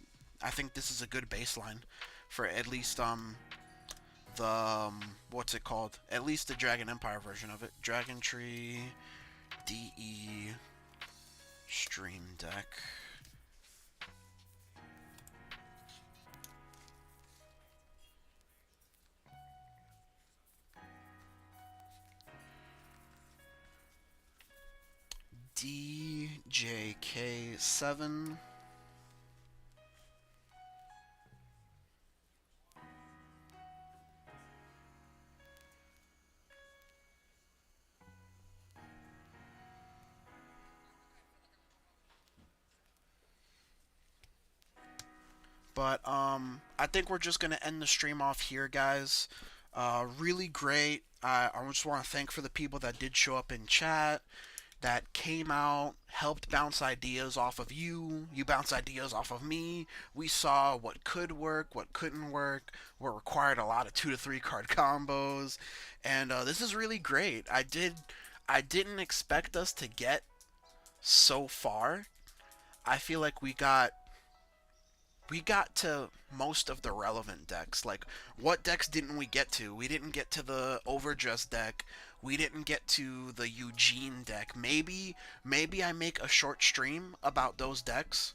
this is a good baseline for at least the what's it called? At least the Dragon Empire version of it. Dragon Tree DE Stream Deck. DJK7. But I think we're just gonna end the stream off here, guys. Really great. I just want to thank for the people that did show up in chat, that came out, helped bounce ideas off of you. You bounce ideas off of me. We saw what could work, what couldn't work, what required a lot of 2 to 3 card combos, and this is really great. I didn't expect us to get so far. I feel like we got to most of the relevant decks. Like, what decks didn't we get to? We didn't get to the Overdress deck. We didn't get to the Eugene deck. Maybe I make a short stream about those decks,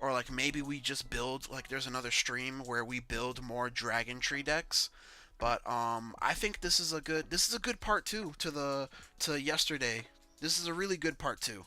or like maybe we just build like there's another stream where we build more Dragon Tree decks. But I think this is a good part two to yesterday. This is a really good part two.